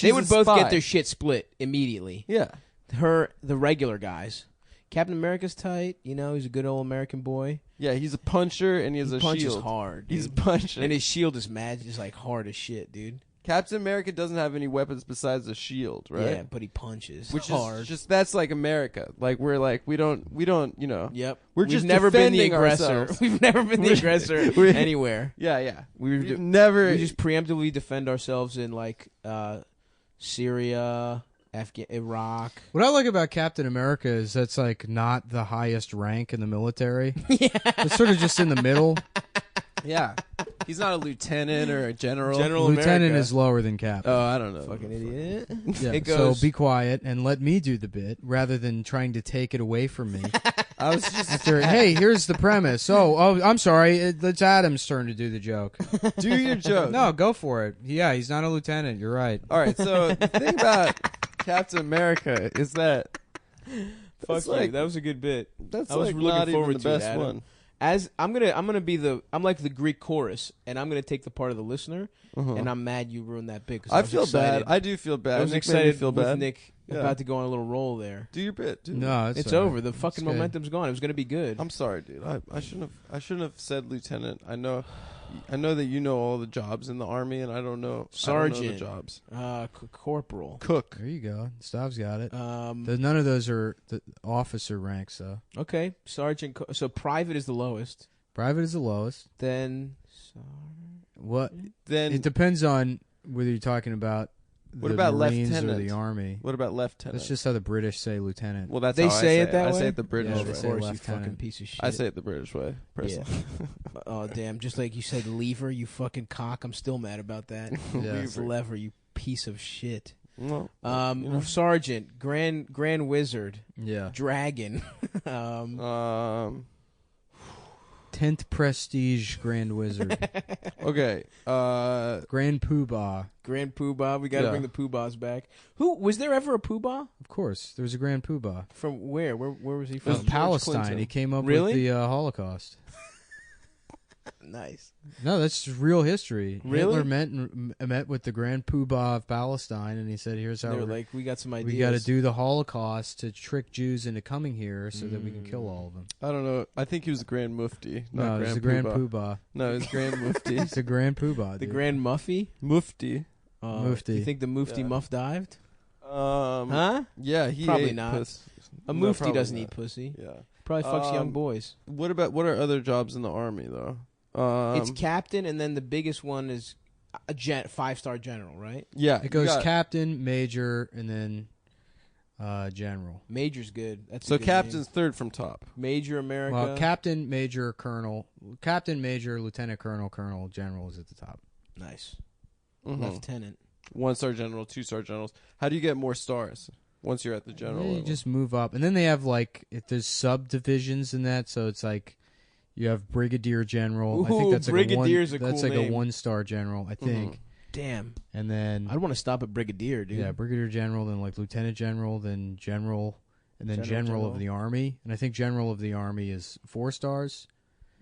They would both spy. get their shit split immediately. Yeah. The regular guys. Captain America's tight. You know, he's a good old American boy. Yeah. He's a puncher and he has a punches shield. hard. Dude. He's punching. And his shield is mad. Just like hard as shit, dude. Captain America doesn't have any weapons besides a shield, right? Yeah, but he punches. Which hard. is just that's like America. Like we're like we don't you know. Yep. We've just never been the defending aggressor. ourselves. We've never been the aggressor anywhere. Yeah. We've never. We just preemptively defend ourselves in like Syria, Iraq. What I like about Captain America is that's like not the highest rank in the military. Yeah. It's sort of just in the middle. Yeah. He's not a lieutenant or a general. Lieutenant America. is lower than captain. Oh, I don't know. Fucking idiot. Yeah, It goes. so be quiet and let me do the bit rather than trying to take it away from me. I was just Hey, here's the premise. Oh, I'm sorry. It's Adam's turn to do the joke. do your joke. No, go for it. Yeah, he's not a lieutenant. You're right. All right. So the thing about Captain America is that Fuck you. like- That was a good bit. that's I was like looking not even forward the to it, best Adam. one. As I'm like the Greek chorus, and I'm gonna take the part of the listener, and I'm mad you ruined that bit. 'Cause I was feel bad. excited. I do feel bad. I was Nick made me excited feel with bad. Nick Yeah. about to go on a little roll there. Do your bit. Dude. No, It's all over. right. The fucking It's good. momentum's gone. It was gonna be good. I'm sorry, dude. I shouldn't have said lieutenant. I know that you know all the jobs in the army, and I don't know Sergeant. the jobs. Corporal. Cook. There you go. Stav's got it. Um, None of those are the officer ranks, though. okay, sergeant. So private is the lowest. Private is the lowest. Then What? Then It depends on whether you're talking about What the about Marines or lieutenant? the Army. what about lieutenant? That's just how the British say lieutenant. well, that's They how say I it that I way? say it the British Yeah, of they way. say course, you lieutenant. fucking piece of shit. I say it the British way. Personally. Yeah. Oh damn! Just like you said, lever, you fucking cock. I'm still mad about that. Yeah. It's lever, you piece of shit. Well, Sergeant, Grand Wizard, Yeah. Dragon. 10th Prestige Grand Wizard. okay. Grand Poobah. Grand Poobah. We got to Yeah. bring the Poobahs back. Who was there ever a Poobah? Of course. There was a Grand Poobah. From where? Where was he From from? George Palestine. Clinton. He came up Really? with the Holocaust. Nice. No, that's real history. Really? Hitler met with the Grand Poobah of Palestine, and he said, "Here's how They were like, we got some ideas. we got to do the Holocaust to trick Jews into coming here, so that we can kill all of them." I don't know. I think he was Grand Mufti. No, Not it's the Grand Grand Poobah. Poobah. No, it's Grand Mufti. It's the Grand Poobah. the dude. Grand Muffy. Mufti. Mufti. You think the Mufti Yeah. muff dived? Huh? Yeah, he Probably ate not. puss. A No, Mufti probably doesn't not. eat pussy. Yeah. Probably fucks young Um, boys. What are other jobs in the army though? It's captain, and then the biggest one is a 5-star general, right? yeah. It goes you got- captain, major, and then general. Major's good. That's a So good captain's name. third from top. Major America. Well, captain, major, colonel, captain, major, lieutenant colonel, colonel, general is at the top. Nice. Mhm. Lieutenant. 1-star general, 2-star generals. How do you get more stars once you're at the general Yeah, you level? just move up, and then they have like if there's subdivisions in that, so it's like you have brigadier general. I Ooh, think that's like brigadier's a a one, that's cool like name. a 1-star general, I think. Damn. And then I'd want to stop at brigadier, dude. yeah, brigadier general, then like lieutenant general, then general, and then general of the army. And I think general of the army is 4 stars.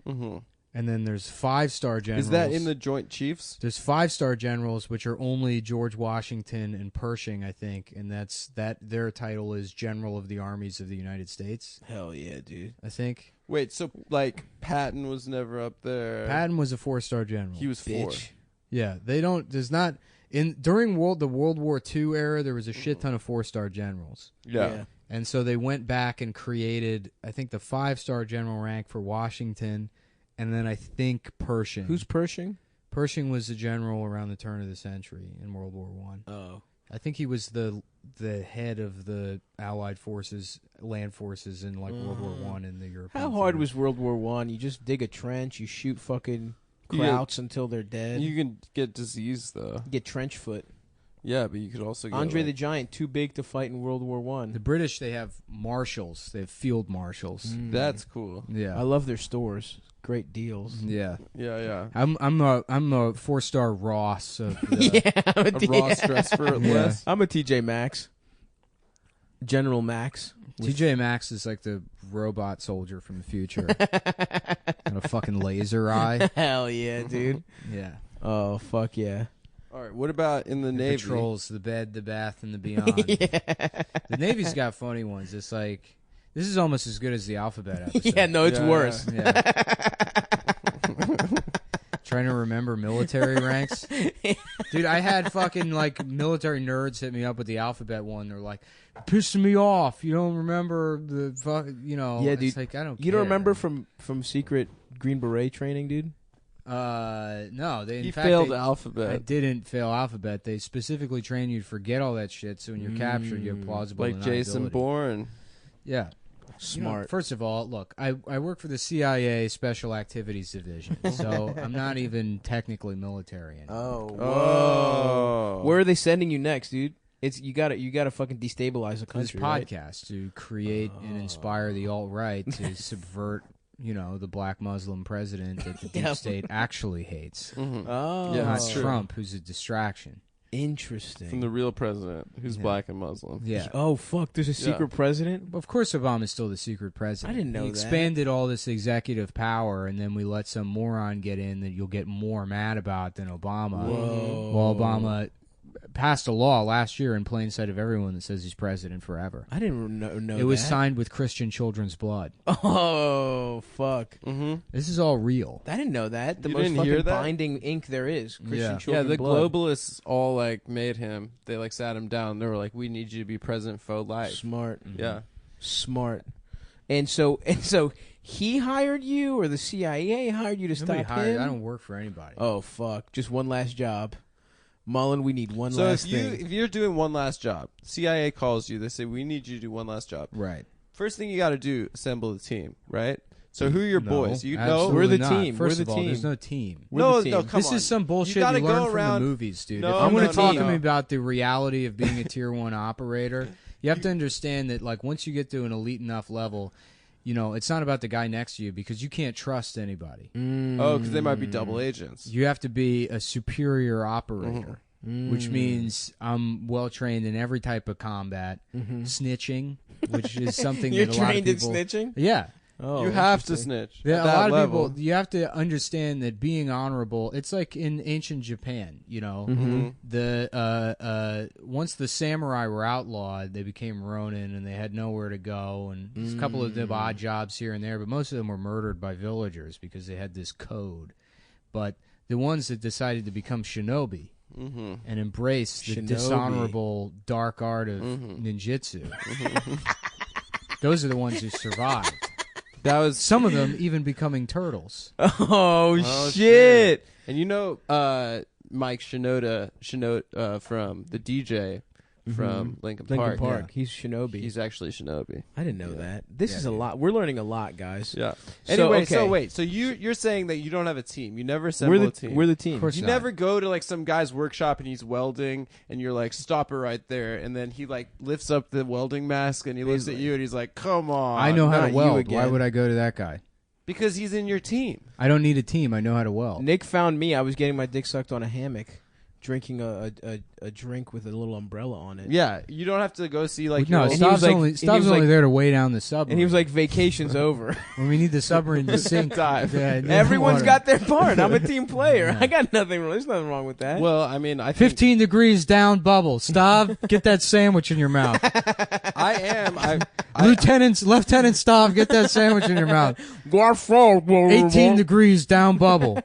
Mm-hmm. And then there's 5-star generals. Is that in the Joint Chiefs? There's 5-star generals, which are only George Washington and Pershing, I think, and that's their title is General of the Armies of the United States. Hell yeah, dude. I think Wait, so like Patton was never up there. Patton was a 4-star general. He was 4. Bitch. Yeah, they don't. There's not during the World War II era. There was a shit ton of 4-star generals, Yeah. and so they went back and created, I think, the 5-star general rank for Washington, and then I think Pershing. Who's Pershing? Pershing was a general around the turn of the century in World War One. Oh. I think he was the head of the Allied forces, land forces in like World War One in the European. How hard theater. was World War One? You just dig a trench, you shoot fucking You krauts until they're dead. You can get disease though. You get trench foot. Yeah, but you could also get Andre like, the Giant, too big to fight in World War The One. British? They have marshals. They have field marshals. That's cool. Yeah, I love their stores. great deals. Yeah. Yeah. I'm a 4-star Ross of the, Yeah, I'm A raw stress for Yeah. less. I'm a TJ Maxx. General Max. TJ Maxx is like the robot soldier from the future. Got a fucking laser eye. Hell yeah, dude. Yeah. Oh, fuck yeah. All right. What about in the It Navy? patrols the bed, the bath, and the beyond. The Navy's got funny ones. It's like, this is almost as good as the alphabet episode. Yeah, no, it's Yeah. worse. Yeah. Trying to remember military ranks. Dude, I had fucking like military nerds hit me up with the alphabet one. They're like, pissing me off. You don't remember the fuck, you know. Yeah, it's dude. like, I don't You don't care. remember from secret Green Beret training, dude? No, they in He fact failed I alphabet. didn't fail alphabet. They specifically train you to forget all that shit, so when you're captured, you have plausible Like Jason deniability. Bourne. Yeah. Smart. You know, first of all, look, I work for the CIA Special Activities Division, so I'm not even technically military anymore. Oh. Where are they sending you next, dude? It's you got to fucking destabilize the This country. Right? podcast to create and inspire the alt-right to subvert, the black Muslim president that the deep Yep. state actually hates. Mhm. Oh, Yeah, Not that's true. Trump, who's a distraction. Interesting. From the real president, who's Yeah. black and Muslim. Yeah. Oh fuck! There's a secret president. Of course, Obama's still the secret president. I didn't know He that. expanded all this executive power, and then we let some moron get in that you'll get more mad about than Obama. Whoa. Well, Obama passed a law last year in plain sight of everyone that says he's president forever. I didn't know It was that. signed with Christian children's blood. Oh fuck! Mm-hmm. This is all real. I didn't know that. The You most didn't fucking hear that? binding ink there is. Christian Yeah. Yeah, children the blood. globalists all like made him. They like sat him down. They were like, "We need you to be president for life." Smart. Yeah. Smart. And so he hired you, or the CIA hired you to Nobody stop hired. him? I don't work for anybody. Oh fuck! Just one last job, Mullen. We need one So last if thing. you're doing one last job, CIA calls you. They say, "We need you to do one last job." Right. First thing you got to do, assemble the team, right? So who are your No, boys? You know, absolutely We're the not. team. First We're of the all, team. there's no team. We're no, the no, team. come This on. is some bullshit gotta you go learn from around- the movies, dude. No, if I'm going no, to talk no. to me about the reality of being a tier 1 operator, you have to understand that like once you get to an elite enough level, it's not about the guy next to you because you can't trust anybody. Oh, because they might be double agents. You have to be a superior operator, which means I'm well trained in every type of combat, snitching, which is something You're that a lot of trained in people. snitching. Yeah. Oh, You have to interesting. snitch. Yeah, at a that lot of level. people. You have to understand that being honorable. It's like in ancient Japan. The once the samurai were outlawed, they became ronin, and they had nowhere to go. And there's a couple of them odd jobs here and there, but most of them were murdered by villagers because they had this code. But the ones that decided to become shinobi and embrace the Shinobi. dishonorable dark art of ninjutsu, those are the ones who survived. That was Some of them even becoming turtles. Oh, Oh, shit! And Mike Shinoda from the DJ from Linkin Linkin Park. Park. He's Shinobi. He's actually Shinobi. I didn't know that. This is a lot. We're learning a lot, guys. Yeah. So, Anyway, okay. wait. So you're saying that you don't have a team. You never assemble We're a team. the team. Of course You not. never go to like some guy's workshop and he's welding and you're like, stop it right there, and then he like lifts up the welding mask and he looks at you and he's like, come on. I know how not to you weld. again. Why would I go to that guy? Because he's in your team. I don't need a team. I know how to weld. Nick found me. I was getting my dick sucked on a hammock, drinking a drink with a little umbrella on it. Yeah, you don't have to go see like No, your old- Stav's like- only, and he Stav's was only like- there to weigh down the submarine. And he was like, "Vacation's over. when we need the submarine to sink. Dive. Yeah, no Everyone's water. got their part. I'm a team player. I got nothing wrong. There's nothing wrong with that." Well, I mean, I think 15 degrees down bubble. Stav, get that sandwich in your mouth. I am. Lieutenant Stav, get that sandwich in your mouth. 18 degrees down bubble.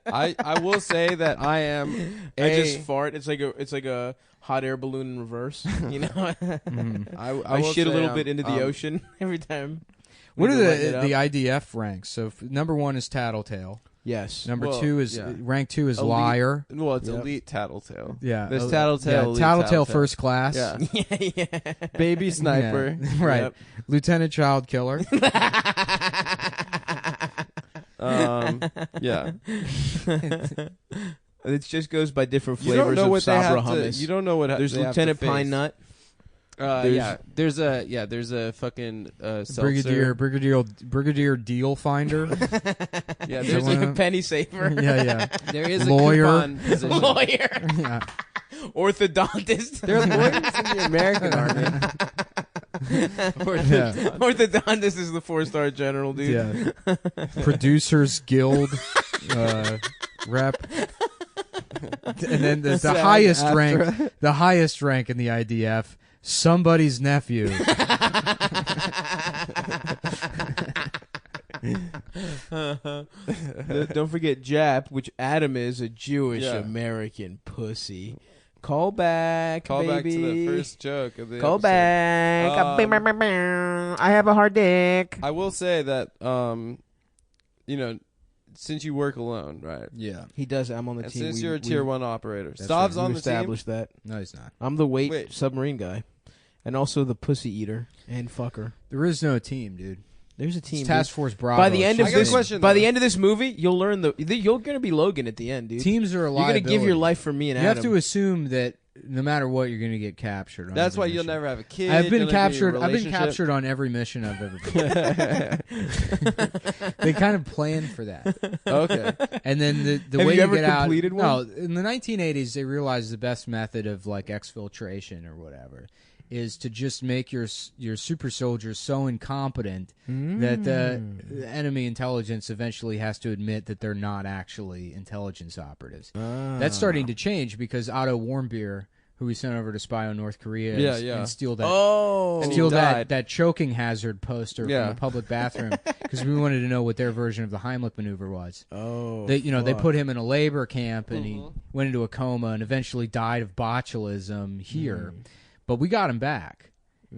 I will say that I am. I just fart. It's like a hot air balloon in reverse. You know, I I will shit a say little I'm- bit into the ocean every time. What are We lighten it the up. IDF ranks? So number 1 is Tattletale. Yes. Number Well, 2 is yeah. rank 2 is Elite- Liar. Well, it's Yep. elite tattletale. Yeah, There's Tattletale, elite Tattletale Tattletale. first class. Yeah. yeah. Baby sniper. Yeah. Right. Yep. Lieutenant Child Killer. Yeah. It just goes by different You don't flavors know of what they Sabra have to. hummus. You don't know what There's they have Lieutenant to face. Pine Nut. There's a fucking seltzer. Brigadier Deal Finder. Yeah, Is there's that one a of- penny saver. yeah. there is Lawyer. a coupon position. Lawyer. Yeah. Orthodontist. There are lawyers in the American Army. Orthodontist is the 4-star general, dude. Yeah. Producers Guild rep. And then the SAG highest after. rank, the highest rank in the IDF, somebody's nephew. Don't forget Jap, which Adam is a Jewish Yeah. American pussy. Call back, Call back baby. to the first joke of the Call episode. back. I have a hard dick. I will say that, since you work alone, right? Yeah. He does. I'm on the And team. since We- you're a we- tier 1 operator, That's Stav's right. on we the team. established that. No, he's not. I'm the weight Wait. submarine guy, and also the pussy eater and fucker. There is no team, dude. There's a team. It's Task dude. Force Bravo. By the end of I got a this, question, by though. the end of this movie, you'll learn you're gonna be Logan at the end, dude. Teams are a You're gonna liability. give your life for me and You Adam. have to assume that no matter what, you're going to get captured. On That's every why you'll mission. never have a kid. I've been you'll never be in a captured. I've been relationship. captured on every mission I've ever been. They kind of plan for that, Okay. and then the Have way you ever get out. completed one? No, in the 1980s, they realized the best method of like exfiltration or whatever is to just make your super soldiers so incompetent that the enemy intelligence eventually has to admit that they're not actually intelligence operatives. That's starting to change because Otto Warmbier, who we sent over to spy on North Korea and steal that Oh, And he steal died. that choking hazard poster Yeah. from the public bathroom because we wanted to know what their version of the Heimlich maneuver was. oh, They fuck. put him in a labor camp and he went into a coma and eventually died of botulism here, but we got him back,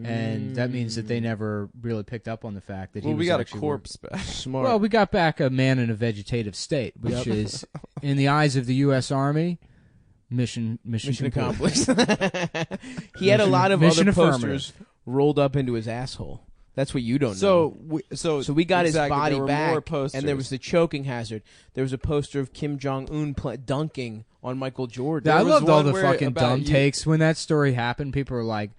and that means that they never really picked up on the fact that he Well, was we got a actually corpse back. Smart. Well, we got back a man in a vegetative state, which is in the eyes of the U.S. Army. Mission complete. accomplished. He had a lot of Mission other affirmative. posters rolled up into his asshole. That's what you don't So know. so We got exactly, his body there were back, more posters. and there was the choking hazard. There was a poster of Kim Jong-un dunking on Michael Jordan. I There was loved all one the where fucking about dumb you- takes when that story happened. People were like,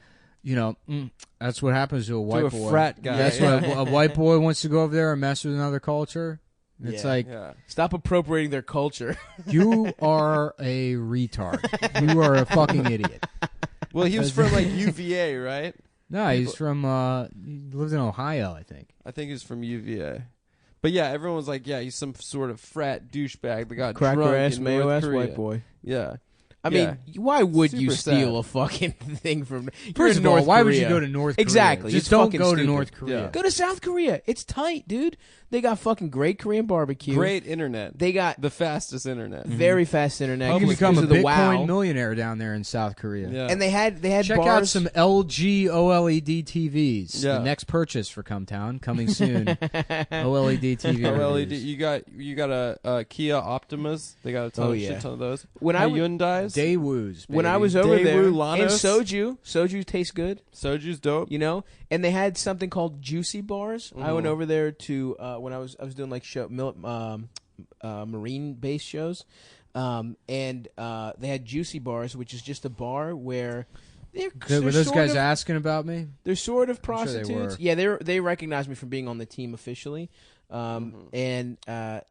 that's what happens to a white to a boy. frat guy. That's yeah. what a white boy wants to go over there and mess with another culture. It's Yeah. like Yeah. Stop appropriating their culture. you are a retard. You are a fucking idiot. Well, he was from like UVA, right? No, he's from. He lives in Ohio, I think. I think he's from UVA. But yeah, everyone was like, yeah, he's some sort of frat douchebag that got Cracker drunk ass, in mayo North ass Korea. white boy. Yeah. I Yeah. mean, why would you Super steal sad. a fucking thing from? You're First in of all, North why would Korea. you go to North Korea? Exactly. Just It's don't fucking go to stupid. North Korea. Yeah. Go to South Korea. It's tight, dude. They got fucking great Korean barbecue. Great internet. They got The fastest internet. very fast internet. You can Public become a because of the Bitcoin WoW. millionaire down there in South Korea. Yeah. And they had Check bars. out some LG OLED TVs. Yeah. The next purchase for Cumtown coming soon. OLED TV. OLED. reviews. You got a Kia Optimas. They got a ton Oh, of yeah. shit ton of those. When I w- Hyundai's. Daewoo's. when I baby. was over there, Daewoo and Lanos. soju tastes good, Soju's dope. you know. And they had something called juicy bars. I went over there to when I was doing like marine based shows, and they had juicy bars, which is just a bar where Were those guys asking about me? they're sort of I'm sure they prostitutes. were. Yeah, they recognized me from being on the team officially. And But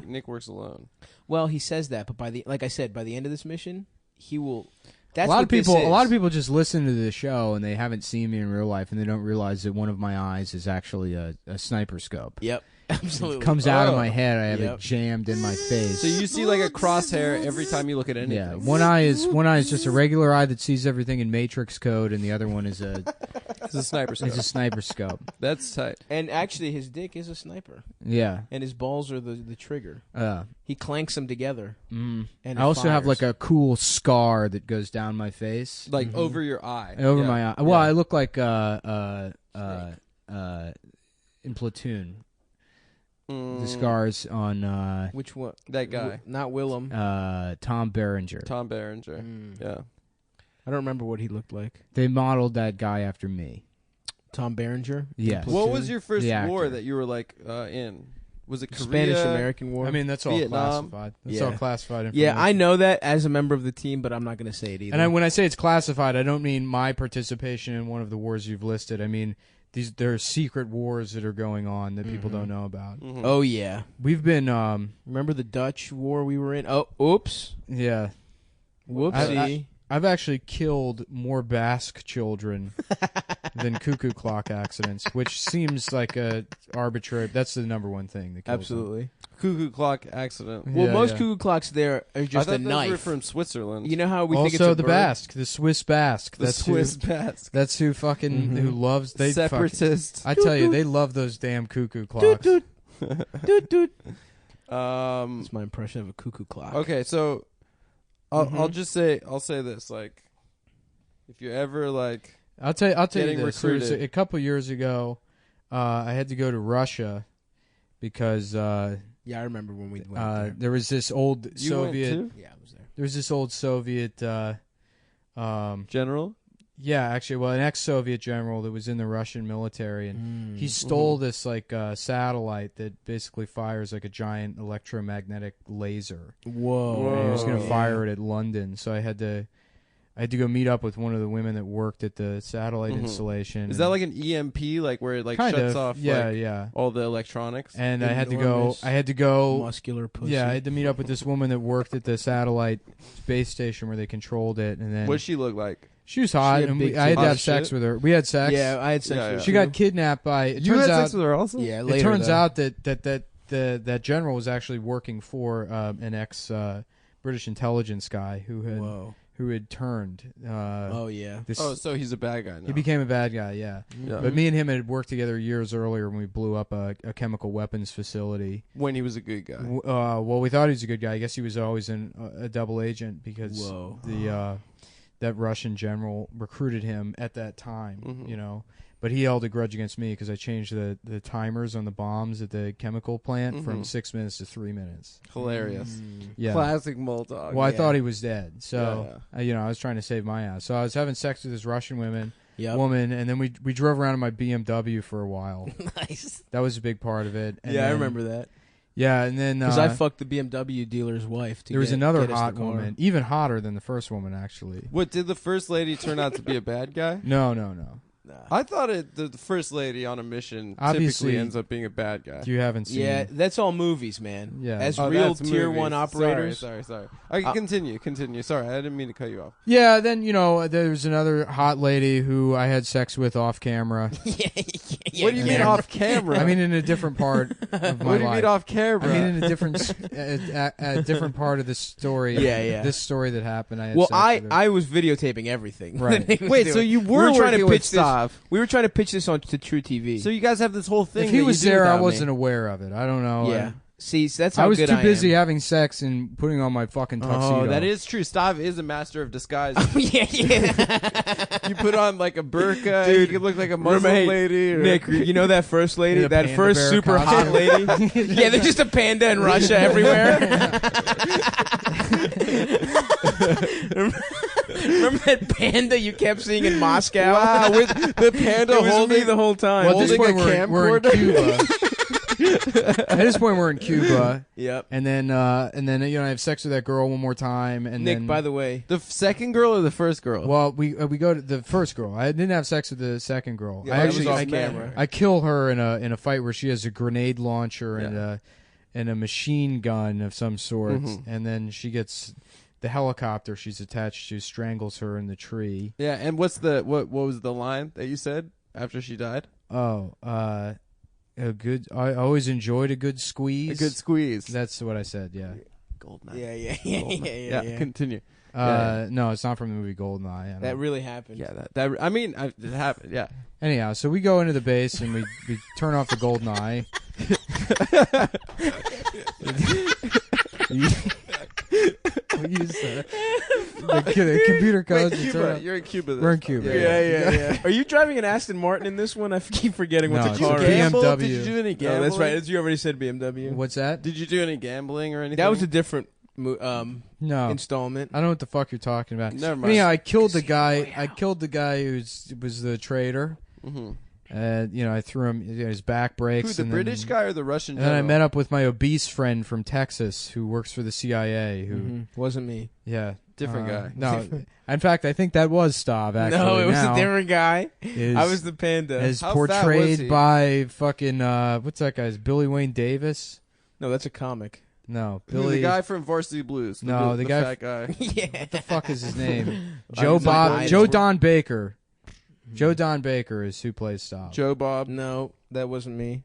Nick works alone. well, he says that, but like I said, by the end of this mission, he will. That's A lot what of people. this is. A lot of people just listen to the show and they haven't seen me in real life, and they don't realize that one of my eyes is actually a sniper scope. Yep, absolutely. It comes out of Oh. my head. I have Yep. it jammed in my face. So you see like a crosshair every time you look at anything. Yeah, one eye is just a regular eye that sees everything in matrix code, and the other one is a It's a sniper scope. is a sniper scope. That's tight. And actually, his dick is a sniper, Yeah. and his balls are the trigger. Uh, He clanks them together. And I also have fires. like a cool scar that goes down my face, Like over your eye. over Yeah. my eye. Well, I look like in Platoon. The scars on Which one? That guy. Not Willem. Tom Berenger. Tom Berenger. Yeah. I don't remember what he looked like. They modeled that guy after me. Tom Berenger. Yes. What was your first The war actor. that you were like in? Was it Korea? Spanish-American War. I mean, that's all Vietnam. classified. That's Yeah. all classified information. yeah, I know that as a member of the team, but I'm not going to say it either. And when I say it's classified, I don't mean my participation in one of the wars you've listed. I mean, there are secret wars that are going on that people don't know about. Mhm. Oh, yeah. We've been, Remember the Dutch war we were in? Oh, oops. yeah. Whoopsie. I've actually killed more Basque children than cuckoo clock accidents, which seems like a arbitrary. That's the number one thing that kills them. Absolutely. Cuckoo clock accident. Yeah, Well, most yeah. cuckoo clocks there are I just thought a those knife. were from Switzerland. You know how we think it's Also, a the bird? Basque, the Swiss Basque. the That's Swiss who. Basque. That's who fucking who loves they. Separatist. I tell you, they love those damn cuckoo clocks. Doot, doot, doot. Um. That's my impression of a cuckoo clock. Okay, so I'll just say this, like, if you ever like I'll tell you Getting this. There was recruited. a couple years ago, I had to go to Russia because Yeah, I remember when we went there. there was this old you Soviet. went Yeah, I was there. There was this old Soviet. General. Yeah, actually, well, an ex-Soviet general that was in the Russian military, and he stole this like satellite that basically fires like a giant electromagnetic laser. Whoa. And he was going to Yeah. fire it at London, so I had to go meet up with one of the women that worked at the satellite installation. Is that like an EMP, like where it like kind shuts of? off Yeah, like, yeah. all the electronics? And I had Enormous to go. Muscular pussy. Yeah, I had to meet up with this woman that worked at the satellite space station where they controlled it, and then What'd she look like? she was hot, She had and big I had to titties. have sex Shit. with her. We had sex. Yeah, I had sex Yeah, with yeah. She got kidnapped by. It You turns had out. sex with her also? Yeah, It later, turns though. out that general was actually working for an ex British intelligence guy Whoa. who had turned. Oh, yeah. This, Oh, so he's a bad guy now. he became a bad guy. Yeah. Yeah. But me and him had worked together years earlier when we blew up a chemical weapons facility. when he was a good guy. Well, we thought he was a good guy. I guess he was always a double agent because Whoa. that Russian general recruited him at that time. Mhm. You know, but he held a grudge against me because I changed the timers on the bombs at the chemical plant from 6 minutes to 3 minutes. Hilarious. Yeah. Classic Moldog. Well, I Yeah. thought he was dead, so Yeah, I was trying to save my ass. So I was having sex with this Russian woman, Yep. and then we drove around in my BMW for a while. Nice. That was a big part of it. And Yeah, I then- remember that. Yeah, and then Because I fucked the BMW dealer's wife. there was another get us the hot car. woman, even hotter than the first woman, actually. What, did the first lady turn out to be a bad guy? No. Nah. I thought the first lady on a mission Obviously- typically ends up being a bad guy. You haven't seen. Yeah, that's all movies, man. Yeah. As Oh, real that's tier movies. 1 operators. Sorry. Okay, continue. Sorry, I didn't mean to cut you off. Yeah, then there was another hot lady who I had sex with off camera. yeah, What do you mean yeah. off camera? I mean, in a different part of my what do you life. mean off camera? I mean, in a different a different part of the story. Yeah, yeah. This story that happened. I had Well, sex with her. I was videotaping everything. Right. that he was Wait, doing. so you We were trying to working with pitch this. Stav. We were trying to pitch this on to True TV. So you guys have this whole thing. if he that was you do there, I without me. wasn't aware of it. I don't know. yeah. See, so that's how I was good too I busy am. having sex and putting on my fucking tuxedo. Oh, that is true. Stav is a master of disguise. yeah, yeah. You put on like a burqa, Dude, you could look like a Muslim Remember, hey, lady. Or Nick, you know that first lady, In a that panda first bear super hot costume. lady? Yeah, there's just a panda in Russia everywhere. Remember that panda you kept seeing in Moscow? Wow, with the panda It was holding me the whole time. Well, at this holding point, a we're in camcorder? Cuba. At this point, we're in Cuba, Yep. and then I have sex with that girl one more time, and Nick, then by the way, The second girl or the first girl? well, we go to the first girl. I didn't have sex with the second girl. Yeah, I that was actually off I, camera. I kill her in a fight where she has a grenade launcher and a machine gun of some sort, and then she gets the helicopter she's attached to strangles her in the tree. Yeah, and what was the line that you said after she died? Oh, a good. I always enjoyed a good squeeze. A good squeeze. That's what I said. Yeah. Goldeneye. yeah. Continue. No, it's not from the movie Goldeneye. I don't- That really happened. Yeah, it happened. Yeah. Anyhow, so we go into the base and we turn off the Goldeneye. We use the computer codes. to turn Cuba. off- You're in Cuba. We're in Cuba. Yeah. Are you driving an Aston Martin in this one? I keep forgetting what No, the it's Did you car a is. gamble? BMW. Did you do any No, gambling? that's right. You already said BMW. What's that? Did you do any gambling or anything? That was a different No. installment. I don't know what the fuck you're talking about. Never mind. Anyhow, I killed the guy. I killed the guy who was the traitor. Mhm. I threw him. His back breaks. Who, the and British then, guy or the Russian And then I general? met up with my obese friend from Texas who works for the CIA. Who, wasn't me. yeah, Different guy. No, in fact, I think that was Stav. Actually, No, it was now, a different guy. is- I was the panda. As How fat was he? portrayed by fucking what's that guy's Billy Wayne Davis? No, that's a comic. No, Who, Billy. the guy from Varsity Blues. No, the guy fat guy. Yeah. What the fuck is his name? was like, Joe Don Baker. Joe Don Baker is who plays Stav. Joe Bob. No, that wasn't me.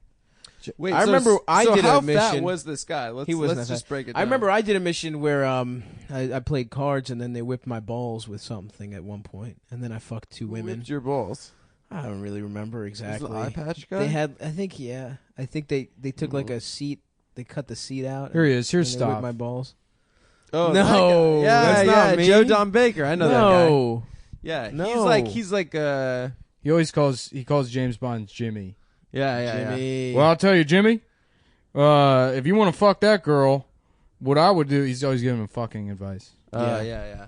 Wait, I remember I so did how a mission. fat was this guy? Let's He wasn't let's that just fat. break it down. I remember I did a mission where I played cards and then they whipped my balls with something at one point, and then I fucked two Who women. whipped your balls. I don't really remember Was exactly. the eye patch guy? They had, I think they took like a seat. They cut the seat out. Here he is. Here's and they whipped Stav. my balls. Oh No, that guy. Yeah, that's yeah. not me. Joe Don Baker. I know that guy. No, Yeah, No. he's like He always calls James Bond Jimmy. yeah. Jimmy. Well, I'll tell you, Jimmy. If you want to fuck that girl, what I would do, he's always giving him fucking advice. Yeah.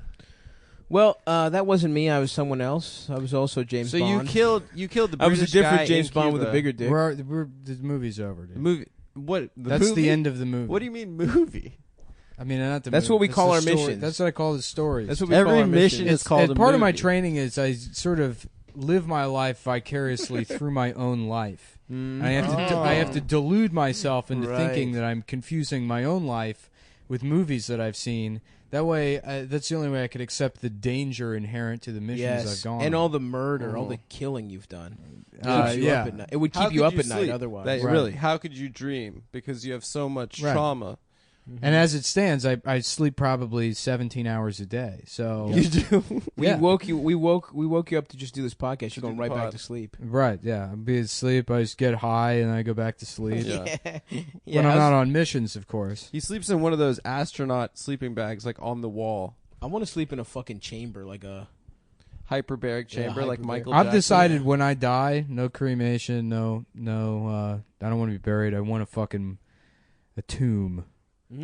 Well, that wasn't me. I was someone else. I was also James So Bond. you killed the I was British a different guy James in Bond with a Cuba. bigger dick. The movie's over, dude. The movie. What? That's movie? the end of the movie. What do you mean movie? I mean, not the That's movie. what we call the our story. missions. That's what I call the stories. That's what we Every call our mission mission. is called a part of my movie. training is I sort of live my life vicariously through my own life. And I have to delude myself into Right. thinking that I'm confusing my own life with movies that I've seen. That way, that's the only way I could accept the danger inherent to the missions I've gone and on. all the murder, all the killing you've done. It Uh, keeps you yeah. up at night. It would How keep you could up you at night sleep? otherwise. That- Right. Really, how could you dream? Because you have so much Right. trauma. And as it stands, I sleep probably 17 hours a day. So You do. We Yeah. woke you up to just do this podcast. You're going do right the back pod. to sleep. right, yeah, I'd be asleep. I just get high and I go back to sleep. Yeah. When I'm not on missions, of course. He sleeps in one of those astronaut sleeping bags, like on the wall, I want to sleep in a fucking chamber, like a. hyperbaric chamber, like hyperbaric. Michael. I've Jackson. decided when I die, no cremation, no. I don't want to be buried. I want a tomb. I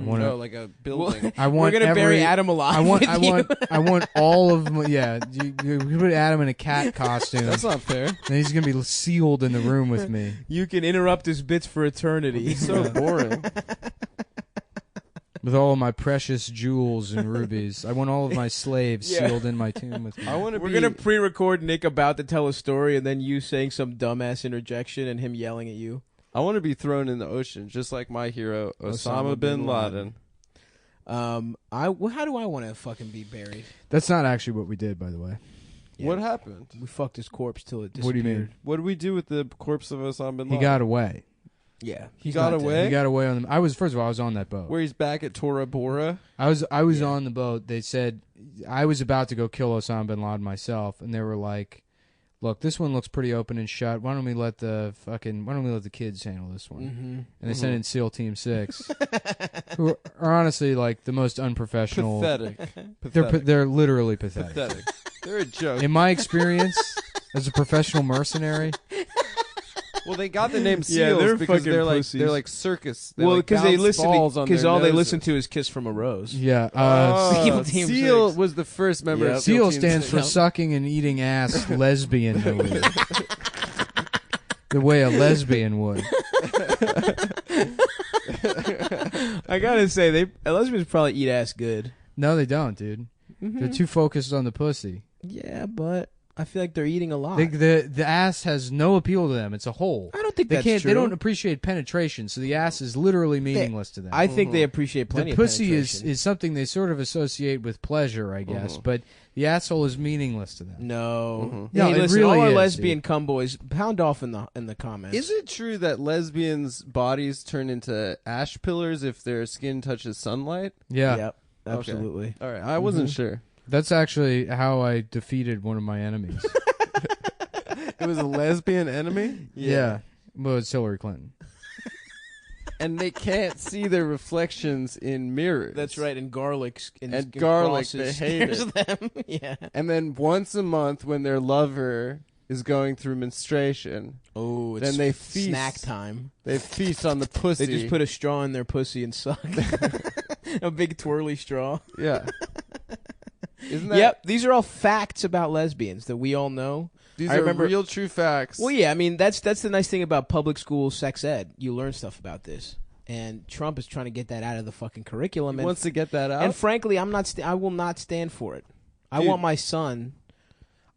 want No, like a building. I want We're gonna bury every- Adam alive. I want. with I you. want. I want all of. Yeah, you put Adam in a cat costume. That's not fair. And he's gonna be sealed in the room with me. You can interrupt his bits for eternity. It's so boring. With all of my precious jewels and rubies. I want all of my slaves Yeah. sealed in my tomb with me. I want to We're be. gonna pre-record Nick about to tell a story, and then you saying some dumbass interjection, and him yelling at you. I want to be thrown in the ocean, just like my hero Osama bin Laden. How do I want to fucking be buried? That's not actually what we did, by the way. Yeah. What happened? We fucked his corpse till it disappeared. What do you mean? What did we do with the corpse of Osama bin Laden? He got away. Yeah, He he's got not dead. away? He got away on. First of all, I was on that boat. Where he's back at Tora Bora. I was on the boat. They said I was about to go kill Osama bin Laden myself, and they were like, "Look, this one looks pretty open and shut. Why don't we let the kids handle this one?" Mm-hmm. And they sent in SEAL Team 6, who are honestly like the most unprofessional. Pathetic. They're literally pathetic. Pathetic. They're a joke. In my experience as a professional mercenary, Well, they got the name Yeah, SEALs they're because fucking pussies. they're like circus. They Well, like because they bounce listen balls on because their all they noses. listen to is "Kiss from a Rose." yeah. Oh, SEAL Team SEAL 6. was the first member Yep. of SEAL Team stands for 6. sucking and eating ass lesbianly. The way a lesbian would. I gotta say, lesbians probably eat ass good. No, they don't, dude. They're too focused on the pussy. Yeah, but I feel like they're eating a lot. The ass has no appeal to them. It's a hole. I don't think They that's can't. true. They don't appreciate penetration, so the ass is literally meaningless to them. I think they appreciate plenty the of pussy penetration. is something they sort of associate with pleasure, I guess, but the asshole is meaningless to them. No. No, Hey, it listen, really all our is, lesbian dude. cum boys, pound off in the comments. Is it true that lesbians' bodies turn into ash pillars if their skin touches sunlight? Yeah, Yep, absolutely. All right, I wasn't sure. that's actually how I defeated one of my enemies. It was a lesbian enemy, Yeah, well, it's Hillary Clinton. and they can't see their reflections in mirrors. That's right, and garlic And garlic, they crosses hate scares them. Yeah. And then once a month, when their lover is going through menstruation, Oh, it's Then they feast. snack time. they feast on the pussy. They just put a straw in their pussy and suck. A big twirly straw. yeah. Isn't that? Yep, these are all facts about lesbians that we all know. These I are remember, real, true facts. Well, yeah, I mean that's the nice thing about public school sex ed. You learn stuff about this, and Trump is trying to get that out of the fucking curriculum. He wants to get that out. And frankly, I'm not. I will not stand for it. I Dude, want my son.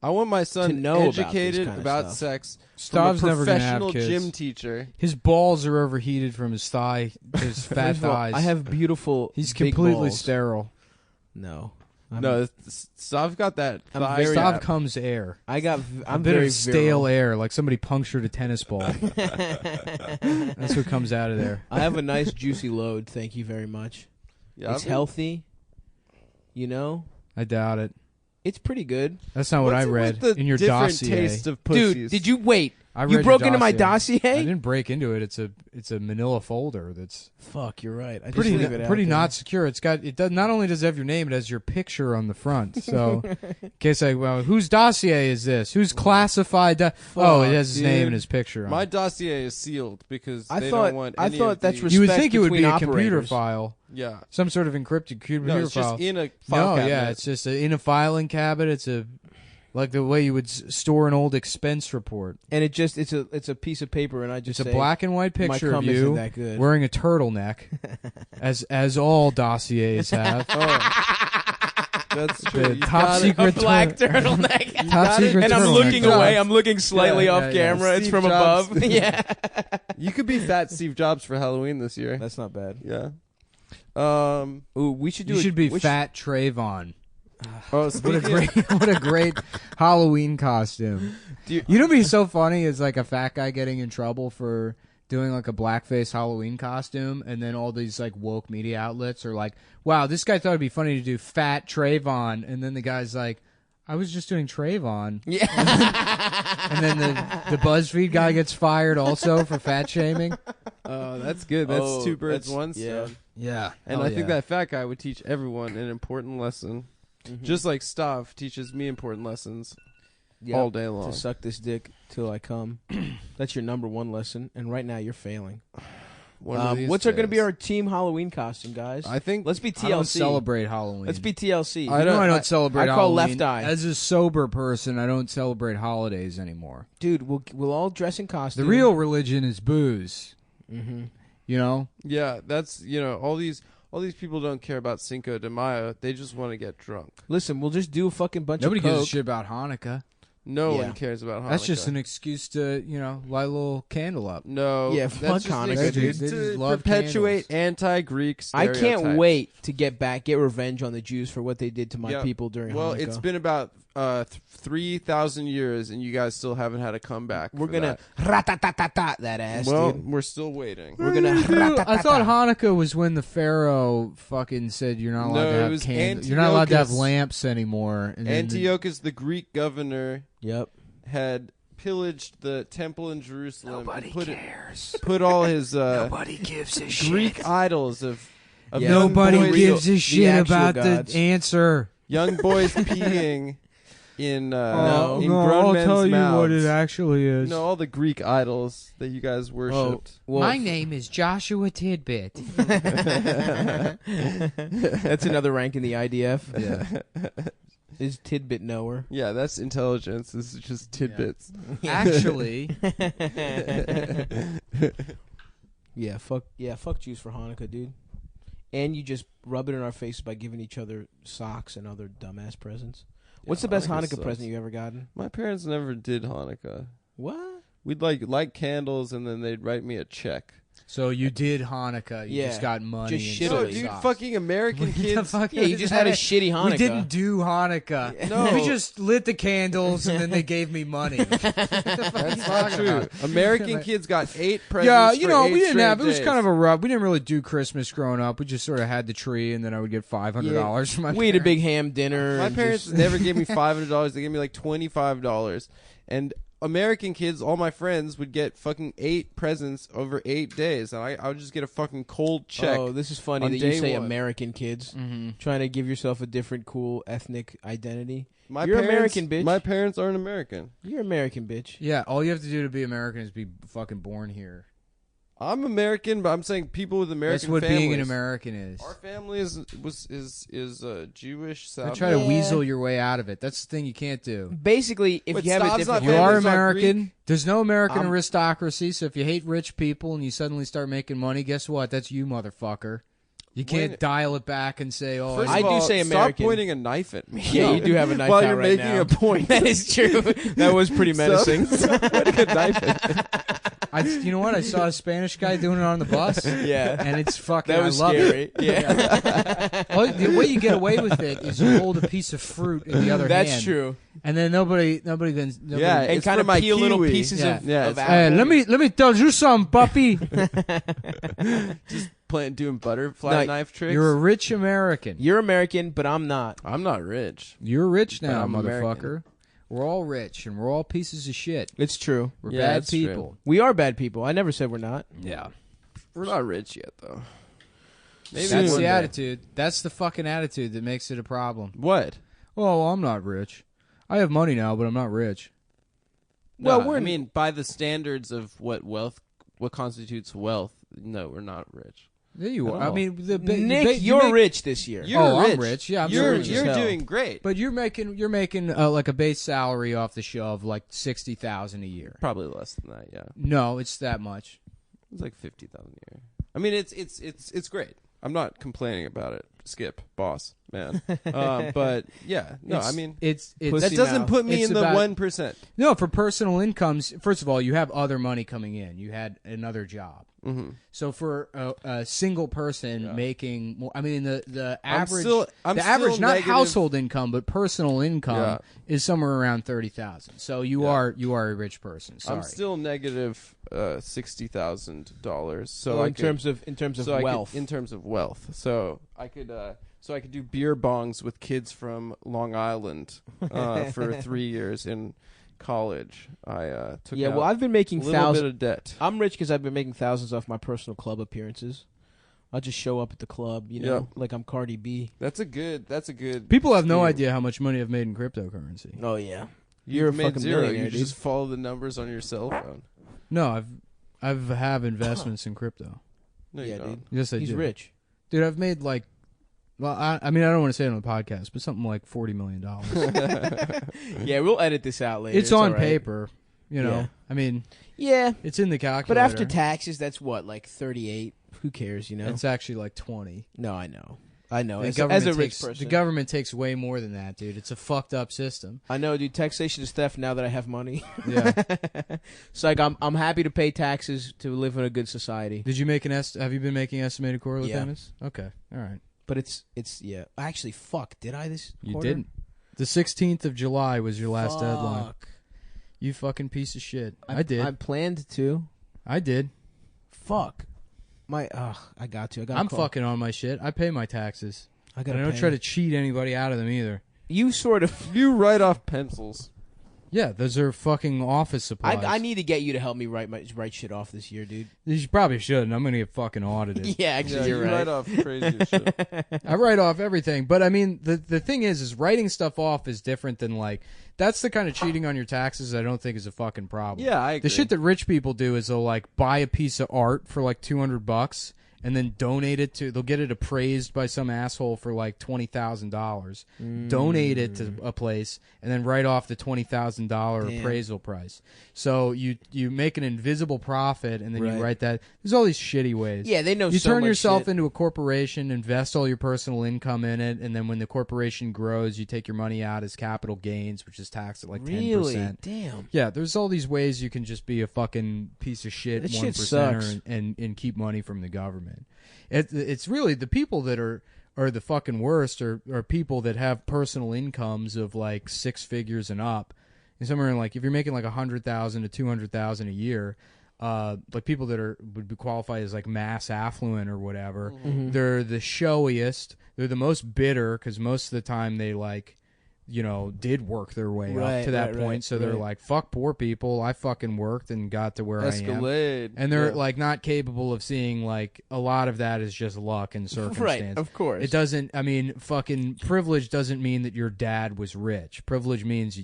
to know educated about about sex. Stav's from a never gonna have professional kids. gym teacher. His balls are overheated from his his fat First of all, thighs. I have beautiful. He's big completely balls. No, sterile. I've got that. I'm thigh very- Stav gap. comes air. I'm A bit very of stale virile. air, like somebody punctured a tennis ball. That's what comes out of there. I have a nice juicy load. Thank you very much. Yeah, It's healthy. You know, I doubt it. it's pretty good. That's not what I What's it read with the in your different dossier. taste of pussies? Dude, did you wait? I You read broke your into my I dossier? didn't break into it. It's a Manila folder that's Fuck, you're right. I just pretty leave it out pretty there. not secure. It does not only does it have your name, it has your picture on the front. So in case whose dossier is this? Who's classified? It has his name dude. and his picture on My it. dossier is sealed because I they thought- don't want. I any thought of that's the- You would respect think it would be a between computer operators. file, Yeah. some sort of encrypted computer No, it's file. just in a file No, cabinet. yeah, it's just in a filing cabinet. It's like the way you would store an old expense report. And it's a piece of paper, and I just It's a say, black and white my picture of cum isn't you that good. wearing a turtleneck, as all dossiers have. That's true. The You top gotta- secret a black tur- turtleneck. top secret And I'm turtleneck. looking away. I'm looking slightly Yeah, off yeah, camera. yeah. It's Steve from Jobs. above. Yeah. You could be fat Steve Jobs for Halloween this year. That's not bad. Yeah. Ooh, we should do You should be which- fat Trayvon. Oh, What a great, what a great Halloween costume. You know what'd be so funny is like a fat guy getting in trouble for doing like a blackface Halloween costume, and then all these like woke media outlets are like, wow, this guy thought it'd be funny to do fat Trayvon, and then the guy's like, I was just doing Trayvon. Yeah. And then the BuzzFeed guy gets fired also for fat shaming. Oh, that's good. That's Oh, two birds, that's- one yeah. stone. Yeah. And I think that fat guy would teach everyone an important lesson. Mm-hmm. Just like Stav teaches me important lessons Yeah. all day long. To suck this dick till I come. That's your number one lesson, and right now you're failing. One of these What's going to be days. our team Halloween costume, guys? I think Let's be I don't TLC. celebrate Halloween. Let's be TLC. I I don't- don't celebrate I call Halloween. Left Eye. As a sober person, I don't celebrate holidays anymore. Dude, we'll all dress in costume. The real religion is booze. Mm-hmm. You know? Yeah, that's all these people don't care about Cinco de Mayo. They just want to get drunk. Listen, we'll just do a fucking bunch Nobody of gives coke. a shit about Hanukkah. No Yeah. one cares about Hanukkah. That's just an excuse to, light a little candle up. no. Yeah, that's fuck just an Hanukkah, excuse dude. They to just love perpetuate candles. anti-Greek I stereotypes. can't wait to get revenge on the Jews for what they did to my Yeah. people during Well, Hanukkah. it's been about 3,000 years, and you guys still haven't had a comeback. We're for gonna that. rat-tat-tat-tat that ass, Well, dude. we're still waiting. We're gonna I thought rat-tat-tat-tat. Hanukkah was when the Pharaoh fucking said you're not allowed No, to it have was candles. You're not allowed to have Antiochus. lamps anymore. And then Antiochus, the Greek governor, Yep. had pillaged the temple in Jerusalem. Nobody and cares. Put all his Nobody gives a Greek idols of Yeah. young Nobody boys, gives a shit actual about gods. the answer. young boys peeing in No. in grown men's mouths. actually is. No, all the Greek idols that you guys worshipped. Well, name is Joshua Tidbit. that's another rank in the IDF. Yeah. Is tidbit knower. Yeah, that's intelligence. This is just tidbits. Actually, Yeah, fuck Jews for Hanukkah, dude. And you just rub it in our faces by giving each other socks and other dumbass presents. What's the best Hanukkah Hanukkah sucks. present you ever gotten? My parents never did Hanukkah. What? We'd light candles, and then they'd write me a check. so you did Hanukkah. You Yeah. just got money. Just and shittily. No, Silly dude, socks. fucking American What the kids. fuck Yeah, you is just that? had a shitty Hanukkah. We didn't do Hanukkah. No. We just lit the candles and then they gave me money. That's not true. American kids got 8 presents. Yeah, for 8 we didn't straight have. It was days. kind of a rough. We didn't really do Christmas growing up. We just sort of had the tree, and then I would get $500 from my. We ate a parents. big ham dinner. My and parents just- never gave me $500. They gave me like $25. And American kids, all my friends, would get fucking 8 presents over 8 days, and I would just get a fucking cold check. Oh, this is funny on that you day say one. American kids. Mm-hmm. Trying to give yourself a different, cool ethnic identity. My You're parents, American, bitch. My parents aren't American. You're American, bitch. Yeah, all you have to do to be American is be fucking born here. I'm American, but I'm saying people with American That's what families. being an American is. Our family is Jewish. South. I try to weasel your way out of it. That's the thing you can't do. Basically, if But you have a Stav's different... not You are Families are American. Greek. There's no American aristocracy, so if you hate rich people and you suddenly start making money, guess what? That's you, motherfucker. You can't dial it back and say, oh, First I of do all, say stop American. pointing a knife at me. Yeah, you do have a knife while out you're right making now. a point. That is true. That was pretty menacing. Stop pointing a knife at me. you know what? I saw a Spanish guy doing it on the bus. Yeah. And it's fucking, That was I love scary. it. Yeah. Well, the way you get away with it is you hold a piece of fruit in the other hand. That's true. And then nobody Yeah, And it's kind for of my peel little kiwi. pieces Yeah. of, Yeah, of it's- Hey, apple. let me tell you something, puppy. Doing butterfly No, knife tricks. You're a rich American. You're American, but I'm not. I'm not rich. You're rich now, I'm motherfucker. American. We're all rich, and we're all pieces of shit. It's true. We're Yeah, bad that's true. people. We are bad people. I never said we're not. Yeah. We're not rich yet, though. Maybe That's one the day. attitude. That's the fucking attitude that makes it a problem. What? Oh, well, I'm not rich. I have money now, but I'm not rich. Well, we're- I mean, by the standards of what constitutes wealth, no, we're not rich. There you At are. I all. mean, Nick, you're rich this year. You're I'm rich. rich. Yeah, I'm you're rich as you're hell. doing great. But you're making like a base salary off the show of like $60,000 a year. Probably less than that. Yeah, No, it's that much. it's like 50,000 a year. I mean, it's great. I'm not complaining about it. Skip, boss, man. But yeah, no, It's- I mean, it's that Pussy doesn't mouth. put me It's in the about- 1%. no, for personal incomes. First of all, you have other money coming in. You had another job. Mm-hmm. So for a single person making more, I mean the average, I'm the still average not negative- household income but personal income Yeah. is somewhere around 30,000. So you are a rich person. Sorry. I'm still negative $60,000. So Oh, I in could- terms of so I could- wealth. in terms of wealth. So I could do beer bongs with kids from Long Island for 3 years in college. I took Yeah, out well, I've been a making little bit thousands. of debt. I'm rich because I've been making thousands off my personal club appearances. I'll just show up at the club, like I'm Cardi B. That's a good. People have no scheme. idea how much money I've made in cryptocurrency. Oh yeah, You've you're a made fucking zero. millionaire, You dude. just follow the numbers on your cell phone. No, I've have investments in crypto. No, Yeah, you don't. dude. Yes, I He's do. rich. Dude, I've made like, well, I mean, I don't want to say it on the podcast, but something like $40 million. Yeah, we'll edit this out later. It's on all right. paper, you know. Yeah. I mean, Yeah, it's in the calculator. but after taxes, that's what, like 38. Who cares, it's actually like 20. No, I know. I know. The As government a rich takes, person, the government takes way more than that, dude. It's a fucked up system. I know, dude. Taxation is theft. Now that I have money, Yeah. it's like I'm happy to pay taxes to live in a good society. Did you make have you been making estimated quarterly Yeah. payments? Okay. All right. But it's yeah. Actually, fuck. Did I this? You quarter? didn't. The 16th of July was your last deadline. Fuck. You fucking piece of shit. I did. I planned to. I did. Fuck. I got to. I got. I'm fucking on my shit. I pay my taxes. I And got. I don't try to cheat anybody out of them either. You sort of. You write off pencils. Yeah, those are fucking office supplies. I need to get you to help me write shit off this year, dude. You probably shouldn't. I'm gonna get fucking audited. Yeah, actually, Yeah, you're you right. write off crazy shit. I write off everything, but I mean, the thing is writing stuff off is different than like that's the kind of cheating on your taxes I don't think is a fucking problem. Yeah, I agree. The shit that rich people do is they'll like buy a piece of art for like $200 and then donate it to. They'll get it appraised by some asshole for like $20,000. Donate it to a place and then write off the $20,000 appraisal price. So you make an invisible profit and then Right. you write that. There's all these shitty ways. Yeah, they know. You so turn much yourself shit. into a corporation, invest all your personal income in it, and then when the corporation grows, you take your money out as capital gains, which is taxed at like 10%. Really? Damn. Yeah, there's all these ways you can just be a fucking piece of shit, That 1%er, shit sucks. and keep money from the government. It's really the people that are the fucking worst are people that have personal incomes of like 6 figures and up. And somewhere in like if you're making like 100,000 to 200,000 a year, like people that would be qualified as like mass affluent or whatever, they're the showiest. They're the most bitter because most of the time they like, did work their way up to that point. So they're like, fuck poor people. I fucking worked and got to where I am. Escalade. And they're Yeah. like not capable of seeing like a lot of that is just luck and circumstance. Right, of course. It doesn't. I mean, fucking privilege doesn't mean that your dad was rich. Privilege means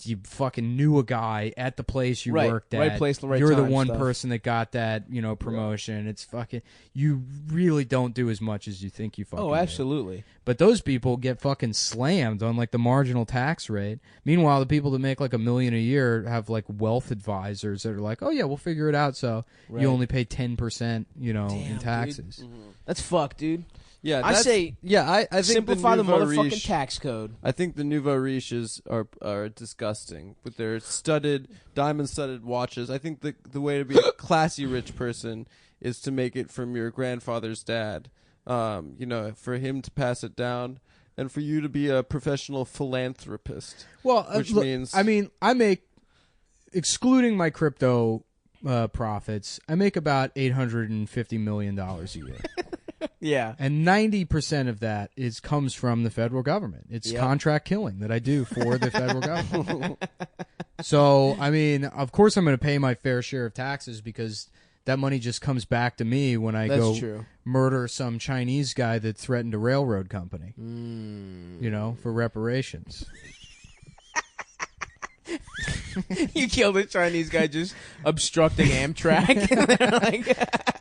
you fucking knew a guy at the place you Right. worked at. Right place, the right You're the time one stuff. person that got that, promotion. It's fucking. You really don't do as much as you think you fucking. Oh, do. absolutely. But those people get fucking slammed on like the marginal tax rate. Meanwhile, the people that make like $1 million a year have like wealth advisors that are like, oh yeah, we'll figure it out. So Right. you only pay 10%, in Damn, taxes. dude. That's fucked, dude. Yeah, I say I think simplify the nouveau motherfucking riche- tax code. I think the nouveau riches are disgusting with their diamond-studded watches. I think the way to be a classy rich person is to make it from your grandfather's dad. For him to pass it down, and for you to be a professional philanthropist. Well, which look, means I mean, I make, excluding my crypto profits, I make about $850 million a year. Yeah. And 90% of that comes from the federal government. It's contract killing that I do for the federal government. So, I mean, of course I'm going to pay my fair share of taxes because that money just comes back to me when I go true. murder some Chinese guy that threatened a railroad company, for reparations. You killed a Chinese guy just obstructing Amtrak.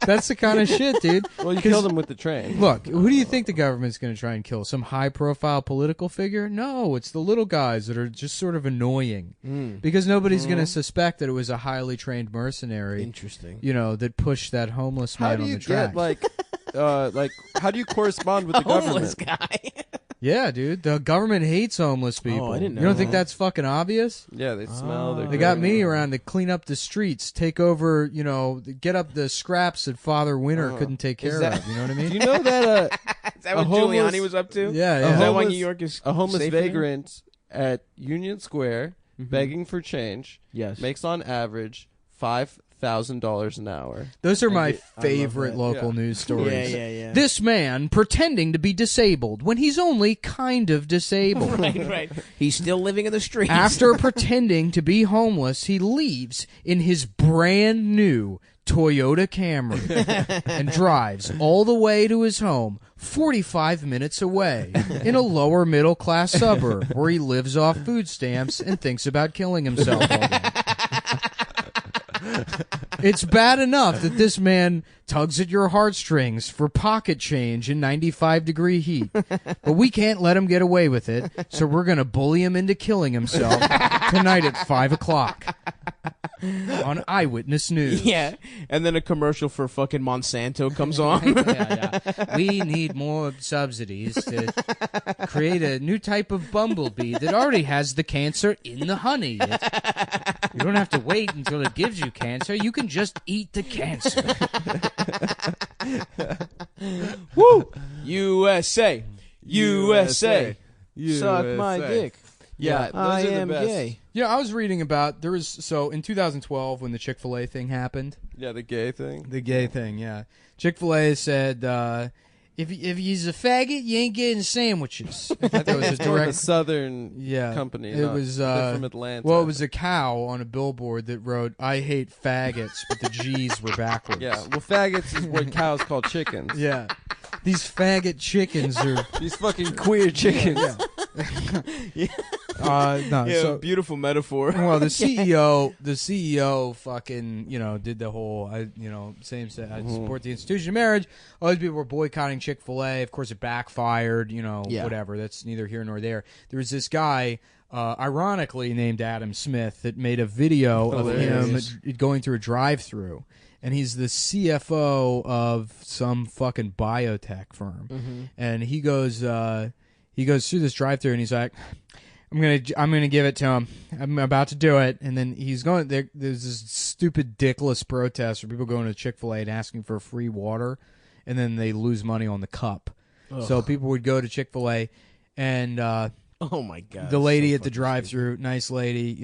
That's the kind of shit, dude. well, you killed him with the train. Look, who do you think the government's going to try and kill? Some high-profile political figure? No, it's the little guys that are just sort of annoying. Because nobody's going to suspect that it was a highly trained mercenary, Interesting. that pushed that homeless man How do on you the track. get how do you correspond with the Homeless government? guy. Yeah, dude, the government hates homeless people. I didn't know You don't think that. that's fucking obvious? Yeah, they smell. They got me around to clean up the streets, take over, get up the scraps that Father Winter couldn't take care of. You know what I mean? Do you know that Is that what homeless- Giuliani was up to? Yeah, Is yeah. that why homeless- New York is a homeless safe for them? vagrant at Union Square begging for change Yes. makes on average $5,000 an hour. Those are my I love favorite that. local Yeah. news stories. Yeah. This man pretending to be disabled when he's only kind of disabled. right. He's still living in the streets. After pretending to be homeless, he leaves in his brand new Toyota Camry and drives all the way to his home 45 minutes away in a lower middle class suburb where he lives off food stamps and thinks about killing himself all day. It's bad enough that this man tugs at your heartstrings for pocket change in 95-degree heat, but we can't let him get away with it, so we're going to bully him into killing himself tonight at 5 o'clock on Eyewitness News. Yeah, and then a commercial for fucking Monsanto comes on. Yeah. We need more subsidies to create a new type of bumblebee that already has the cancer in the honey. You don't have to wait until it gives you cancer. You can just eat the cancer. Woo! USA. Suck my USA. dick. Yeah, those I are the am best. gay. Yeah, I was reading about in 2012 when the Chick-fil-A thing happened. Yeah, the gay thing. The gay thing, yeah. Chick-fil-A said, if you's a faggot, you ain't getting sandwiches. I think that was a It's more of a direct southern Yeah, company. It was they're from Atlanta. Well, it was a cow on a billboard that wrote, "I hate faggots," but the G's were backwards. Yeah, well, faggots is what cows call chickens. Yeah. These faggot chickens are. These fucking queer chickens. No, Yeah, so beautiful metaphor. well, the CEO, fucking, did the whole, same say, I support the institution of marriage. All these people were boycotting Chick-fil-A. Of course, it backfired. Yeah. Whatever. That's neither here nor there. There was this guy. Ironically named Adam Smith, that made a video of him going through a drive-through, and he's the CFO of some fucking biotech firm, and he goes through this drive-through, and he's like, I'm gonna give it to him. I'm about to do it, and then he's going. There's this stupid, dickless protest where people going to Chick-fil-A and asking for free water, and then they lose money on the cup. Ugh. So people would go to Chick-fil-A, and Oh my god. the lady at the drive-thru, nice lady,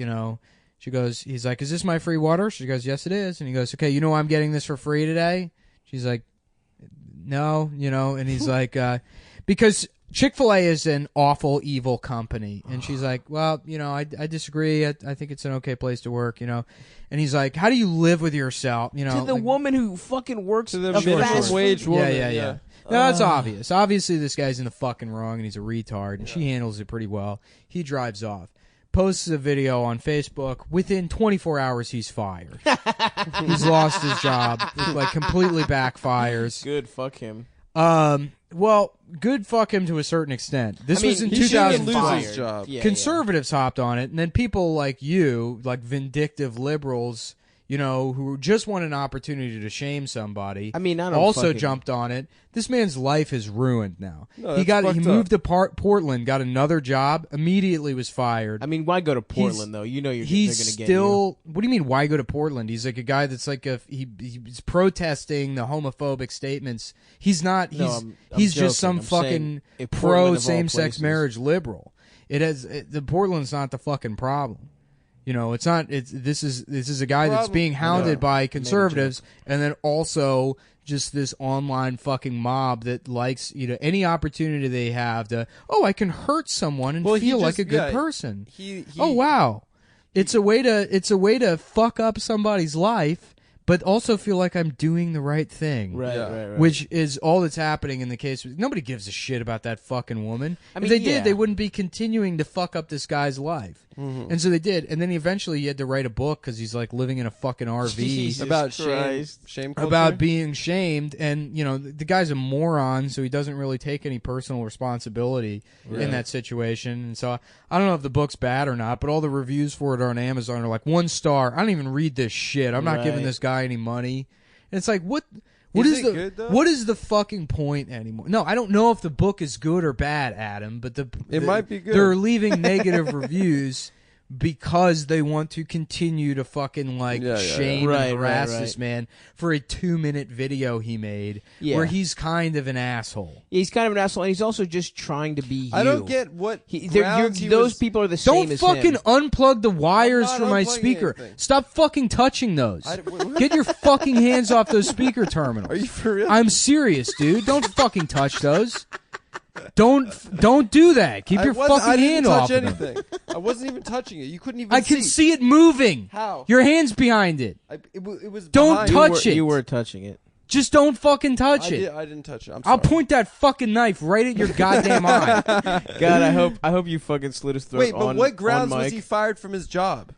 she goes, he's like, "Is this my free water?" She goes, "Yes, it is." And he goes, "Okay, I'm getting this for free today?" She's like, "No," and he's like, because Chick-fil-A is an awful, evil company. And she's like, "Well, I disagree. I think it's an okay place to work, And he's like, "How do you live with yourself?" To the woman who fucking works To the a minimum fast wage food- woman. Yeah. No, that's obvious. Obviously, this guy's in the fucking wrong, and he's a retard, and she handles it pretty well. He drives off. posts a video on Facebook. Within 24 hours, he's fired. He's lost his job. It, like, completely backfires. Good, fuck him. Well, good fuck him to a certain extent. This was in he shouldn't 2005. lose his job. Yeah, Conservatives hopped on it, and then people like you, like vindictive liberals, you know, who just want an opportunity to shame somebody. I mean, I don't also fucking- jumped on it. This man's life is ruined now. No, he that's fucked moved to Portland, got another job, immediately was fired. I mean, why go to Portland though? You know they're He's going to get still. What do you mean? Why go to Portland? He's like a guy that's like he's protesting the homophobic statements. He's not. He's No, I'm he's joking. just some I'm saying fucking if Portland, pro of all same-sex places- marriage liberal. The Portland's not the fucking problem. You know, it's not. This is a guy that's being hounded by conservatives, and then also just this online fucking mob that likes, you know, any opportunity they have to. Oh, I can hurt someone and feel like a good person. Oh wow, it's a way to fuck up somebody's life, but also feel like I'm doing the right thing. Right. Which is all that's happening in the case. Nobody gives a shit about that fucking woman. I mean, if they yeah. did, they wouldn't be continuing to fuck up this guy's life. And so they did. And then eventually he had to write a book because he's like living in a fucking RV. Jesus About Christ. shame culture? About being shamed, and you know the guy's a moron, so he doesn't really take any personal responsibility in that situation. And so I don't know if the book's bad or not, but all the reviews for it on Amazon are like 1 star. I don't even read this shit. I'm not giving Right. this guy any money. And it's like what Is is it good, though? what is the fucking point anymore? No, I don't know if the book is good or bad, Adam. But It might be good. They're leaving negative reviews because they want to continue to fucking shame Right, and harass right. this man for a 2-minute video he made Yeah. where he's kind of an asshole. Yeah, he's kind of an asshole, and he's also just trying to be you. I don't get what grounds he those was- people are the same Don't as fucking him. unplug the wires I'm not from my unplugging speaker. anything. Stop fucking touching those. Get your fucking hands off those speaker terminals. Are you for real? I'm serious, dude. Don't fucking touch those. Don't do that. Keep your fucking I didn't hand touch off of them. anything. I wasn't even touching it. You couldn't even I can see it moving. How? Your hand's behind it. It was Don't behind. touch it. You were touching it. Just don't fucking touch it. I didn't touch it. I'm I'll sorry. point that fucking knife right at your goddamn eye. God, I hope you fucking slit his throat. Wait, but on, what grounds on was mic. he fired from his job?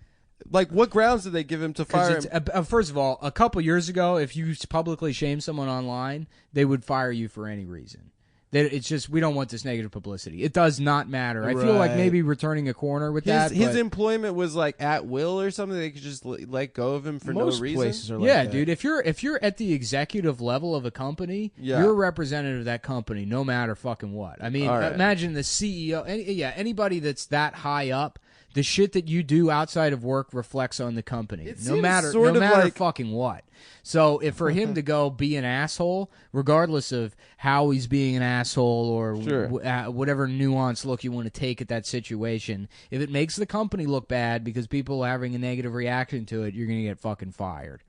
Like, what grounds did they give him to fire him? First of all, a couple years ago, if you publicly shame someone online, they would fire you for any reason. It's just we don't want this negative publicity. It does not matter. I feel like Right. maybe returning a corner with that. His but- employment was like at will or something. They could just let go of him for Most no reason. places are like yeah, that. dude. If you're at the executive level of a company, Yeah. you're a representative of that company, no matter fucking what. I mean, All right. imagine the CEO. Anybody that's that high up. The shit that you do outside of work reflects on the company, It no seems matter sort of like- fucking what. So, if for him to go be an asshole, regardless of how he's being an asshole or Sure. whatever nuanced look you want to take at that situation, if it makes the company look bad because people are having a negative reaction to it, you're gonna get fucking fired.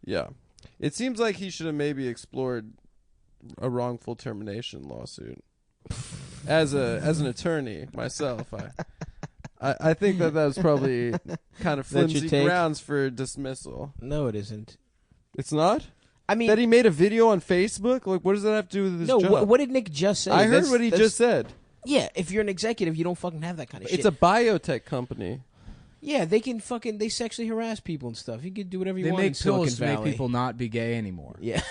Yeah, it seems like he should have maybe explored a wrongful termination lawsuit. As an attorney myself, I think that was probably kind of That's your flimsy take? grounds for dismissal. No, it isn't. It's not? I mean, That he made a video on Facebook? Like, what does that have to do with his no. job? What did Nick just say? I heard That's- what he that's- just said. Yeah, if you're an executive, you don't fucking have that kind of shit. It's a biotech company. Yeah, they can fucking they sexually harass people and stuff. You can do whatever you They want in make Silicon pills to make Valley. people not be gay anymore. Yeah.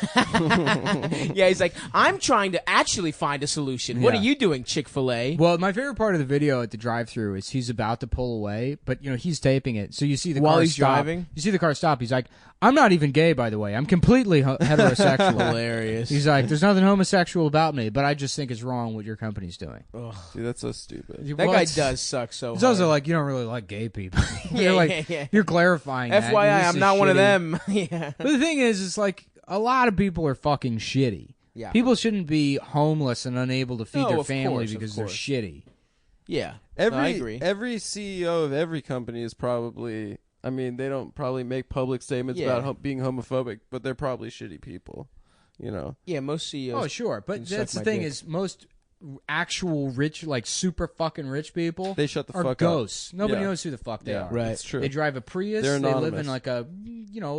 Yeah, he's like, I'm trying to actually find a solution. What Yeah. are you doing, Chick-fil-A? Well, my favorite part of the video at the drive-thru is he's about to pull away, but he's taping it, so you see the While car he's stop. driving? You see the car stop. He's like, "I'm not even gay, by the way. I'm completely heterosexual." Hilarious. He's like, "There's nothing homosexual about me, but I just think it's wrong what your company's doing." Dude, that's so stupid. that Well, guy it's- does suck so It's hard. also like you don't really like gay people. Yeah, you're like, yeah, yeah. you're clarifying. that. FYI, This I'm is not one of shitty. them. Yeah. But the thing is, it's like a lot of people are fucking shitty. Yeah. People shouldn't be homeless and unable to feed No, their of family course, of because they're course. shitty. Yeah. No, I agree. Every CEO of every company is probably. I mean, they don't probably make public statements Yeah. about being homophobic, but they're probably shitty people. Yeah, most CEOs. Oh, sure, but can suck that's the my thing dick. is most actual rich, like super fucking rich people, They shut the are fuck up. ghosts. Nobody Yeah. knows who the fuck they Yeah, are. Right. It's true. They drive a Prius. They're They live anonymous. in like a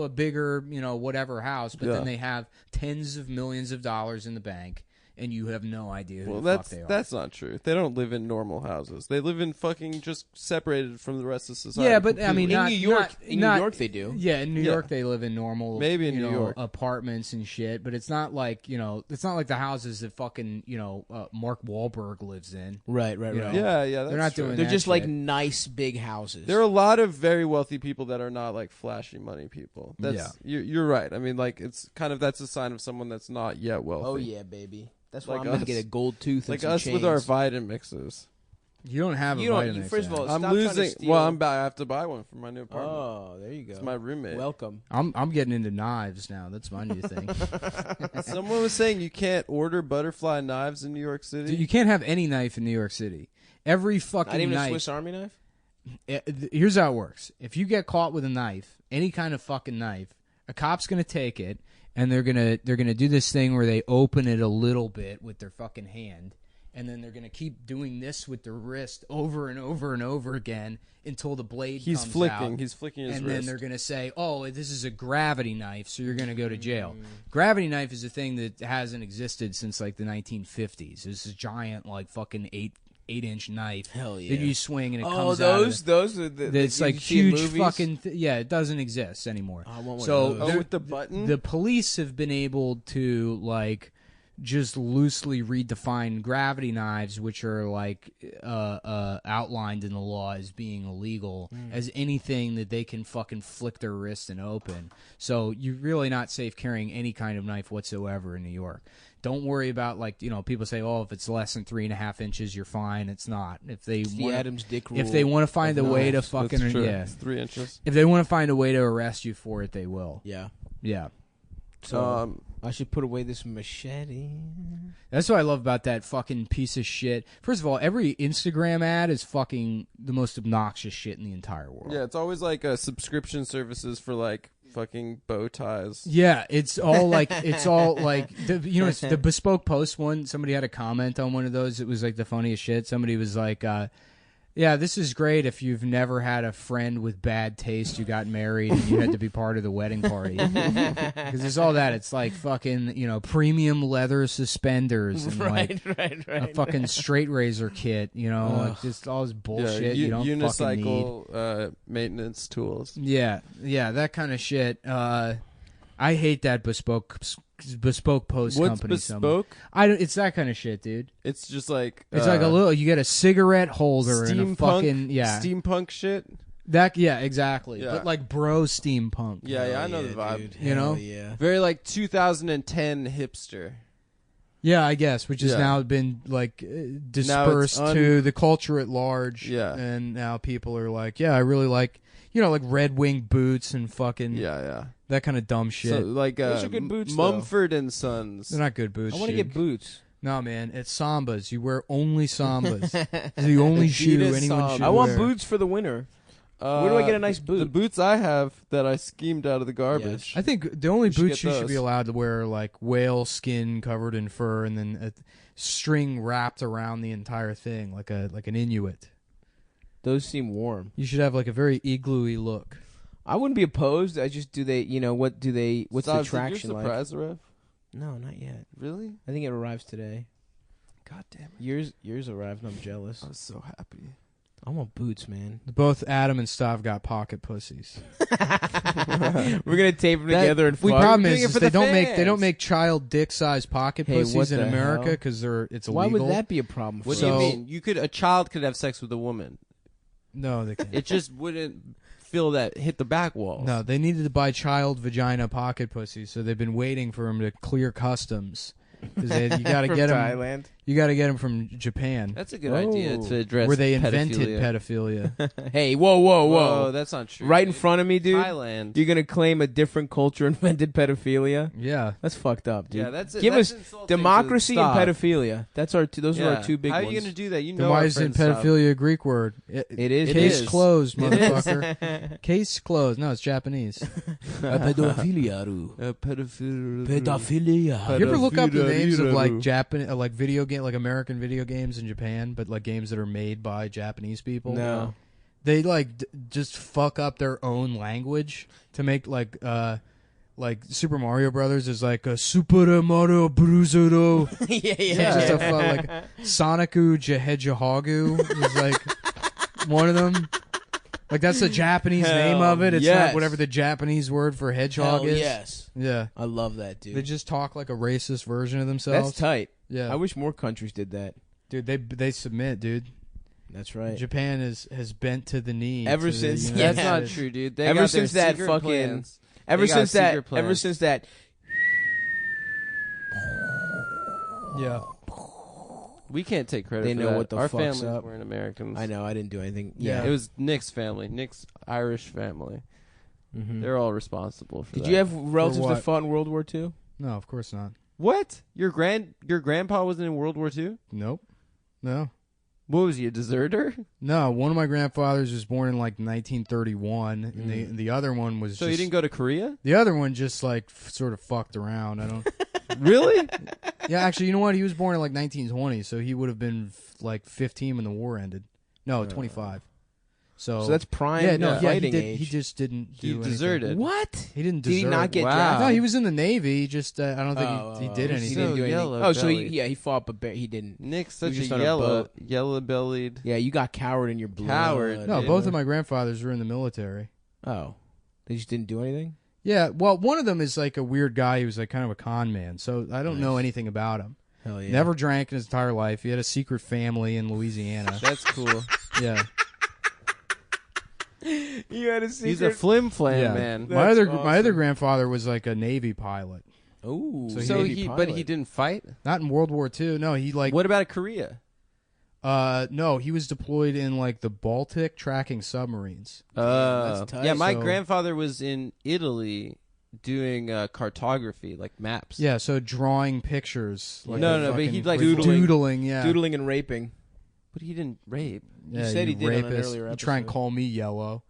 a bigger whatever house, but Yeah. then they have tens of millions of dollars in the bank. and you have no idea who Well, the fuck they are. that's not true. They don't live in normal houses. They live in fucking just separated from the rest of society. Yeah, but I mean, In not, New York, not- in not- New York they do. Yeah, in New Yeah. York they live in normal, Maybe in you New know, York. apartments and shit. But it's not like it's not like the houses that fucking Mark Wahlberg lives in. Right. You know. yeah, that's They're not true. doing They're that just like shit. nice big houses. There are a lot of very wealthy people that are not like flashy money people. That's you're right. I mean, like it's kind of that's a sign of someone that's not yet wealthy. Oh yeah, baby. That's why Like I'm gonna us. get a gold tooth. Like and us some with our chains. Vitamixes. You don't have You a don't- Vitamix. first of yet. all, I'm stop trying to losing. steal. Well, I have to buy one for my new apartment. Oh, there you go. It's my roommate. Welcome. I'm getting into knives now. That's my new thing. Someone was saying you can't order butterfly knives in New York City. Dude, you can't have any knife in New York City. Every fucking Not even knife. a Swiss Army knife. Here's how it works. If you get caught with a knife, any kind of fucking knife, a cop's gonna take it and they're gonna do this thing where they open it a little bit with their fucking hand, and then they're gonna keep doing this with their wrist over and over and over again until the blade He's comes flicking. out. He's flicking his And wrist. then they're gonna say, "Oh, this is a gravity knife, so you're gonna go to jail." Gravity knife is a thing that hasn't existed since like the 1950s. It's a giant, like fucking 8-inch knife Hell yeah. that you swing and it Oh, comes out. of those are the. That's you like see in huge movies? fucking yeah, it doesn't exist anymore. I want one So of those. they're- with the button. the police have been able to like just loosely redefine gravity knives, which are like outlined in the law as being illegal, as anything that they can fucking flick their wrist and open. So you're really not safe carrying any kind of knife whatsoever in New York. Don't worry about people say, oh, if it's less than 3.5 inches, you're fine. It's not. If they It's the want, Adam's dick rule. if they want to find a of way to knives. fucking That's true. yeah, It's 3 inches. if they want to find a way to arrest you for it, they will. Yeah. Yeah. So I should put away this machete. That's what I love about that fucking piece of shit. First of all, every Instagram ad is fucking the most obnoxious shit in the entire world. Yeah, it's always like subscription services for like fucking bow ties. Yeah, it's all like it's the bespoke post one. Somebody had a comment on one of those. It was like the funniest shit. Somebody was like, "Yeah, this is great if you've never had a friend with bad taste. You got married and you had to be part of the wedding party." Because there's all that. It's like fucking premium leather suspenders and like right. a fucking straight razor kit. Like just all this bullshit you don't fucking need. unicycle maintenance tools. Yeah, that kind of shit. I hate that bespoke post What's company. so much. bespoke? It's that kind of shit, dude. It's just like It's like a little. You get a cigarette holder and a steampunk, fucking steampunk shit. Exactly. Yeah. But like bro steampunk. Yeah, I know the vibe. Dude. You know? Hell yeah. Very like 2010 hipster. Yeah, I guess, which has Yeah. now been like dispersed to the culture at large. Yeah. and now people are like, yeah, I really like like Red Wing boots and fucking Yeah. that kind of dumb shit. So like Those are good boots, though. Mumford and Sons. They're not good boots. I want to dude. get boots. No, man, it's Sambas. You wear only Sambas. It's the only shoe Adidas anyone Samba. should I want wear. boots for the winter. Where do I get a nice boot? The boots I have that I schemed out of the garbage. I think the only You should boots get you should be those. allowed to wear are like whale skin covered in fur and then a string wrapped around the entire thing, like an Inuit. Those seem warm. You should have like a very igloo-y look. I wouldn't be opposed. I just what's the Stop, traction did your like? surprise arrive? No, not yet. Really? I think it arrives today. God damn it. Yours arrived and I'm jealous. I was so happy. I want boots, man. Both Adam and Stav got pocket pussies. We're gonna tape them together and The fuck. problem doing is, it is for they the don't fans. make child dick sized pocket Hey, pussies what in the America hell? because it's illegal. Why would that be a problem for What us? do you So- mean? A child could have sex with a woman. No, they can't. It just wouldn't feel that hit the back walls. No, they needed to buy child vagina pocket pussies, so they've been waiting for them to clear customs. Because you got to From get them. Thailand. You got to get them from Japan, That's a good idea to address where they invented pedophilia. pedophilia. Hey, whoa. Whoa, that's not true. Right in front of me, dude. Thailand. You're gonna claim a different culture invented pedophilia? Yeah, That's fucked up, dude. Yeah, that's Give that's us insulting to democracy and stop. pedophilia. Those are our two big How ones. are you gonna do that? You then know, why our isn't friends stop. pedophilia a Greek word? It is. Case is. closed, It is. motherfucker. Case closed. No, it's Japanese. pedophilia. Pedophilia. You ever look up the names of like Pedophilia. Japan, like video game, like American video games in Japan, but like games that are made by Japanese people? No. They like just fuck up their own language to make like like Super Mario Brothers is like a Super Mario Bruzero. yeah. Just a like Sonicu Hedgehogu is like one of them. Like that's the Japanese name of it. It's not whatever the Japanese word for hedgehog is. Yes. Yeah. I love that, dude. They just talk like a racist version of themselves. That's tight. Yeah. I wish more countries did that. Dude, they submit, dude. That's right. Japan has bent to the knee. Ever to since the United That's not States. true, dude. They Ever got since their that secret fucking- plans. Ever They got since that. secret Ever plans. since that. Yeah. We can't take credit They for know that. what the Our fuck's families up. weren't Americans. I know. I didn't do anything. Yeah. It was Nick's family. Nick's Irish family. Mhm. They're all responsible for that. Did you have relatives what? that fought in World War II? No, of course not. What? Your grandpa wasn't in World War II? Nope. No. What was he, a deserter? No, one of my grandfathers was born in like 1931, and the other one was So just, he didn't go to Korea? the other one just like sort of fucked around. I don't. Really? Yeah, actually, you know what? He was born in like 1920, so he would have been like 15 when the war ended. No, 25. So that's prime yeah, no, yeah, he fighting did. age. He just didn't. He do anything. deserted. What? He didn't Did desert. he not get Wow. drafted? No, he was in the Navy. He just I don't think he did he anything. didn't So do anything. yellow Oh, so bellied. he fought, but he didn't. Nick's He was such just a on a boat. yellow-bellied. Yeah, you got coward in your blood. Coward. No, dude. both of my grandfathers were in the military. Oh, they just didn't do anything. Yeah, well, one of them is like a weird guy. He was like kind of a con man, so I don't know Nice. anything about him. Hell yeah. Never drank in his entire life. He had a secret family in Louisiana. That's cool. Yeah, You had a secret. He's a flim-flam yeah. man. My other That's my other awesome. grandfather was like a Navy pilot. Ooh. So Navy but pilot. he didn't fight? Not in World War II. No, he like What about Korea? no, he was deployed in like the Baltic tracking submarines. that's tight. Yeah, my So- grandfather was in Italy doing cartography, like maps. Yeah, so drawing pictures. Like No, a no, but fucking he'd, like, crazy- doodling. doodling. Yeah, Doodling and raping. But he didn't rape. Yeah, said he did on an rapist. earlier You try and episode. call me yellow.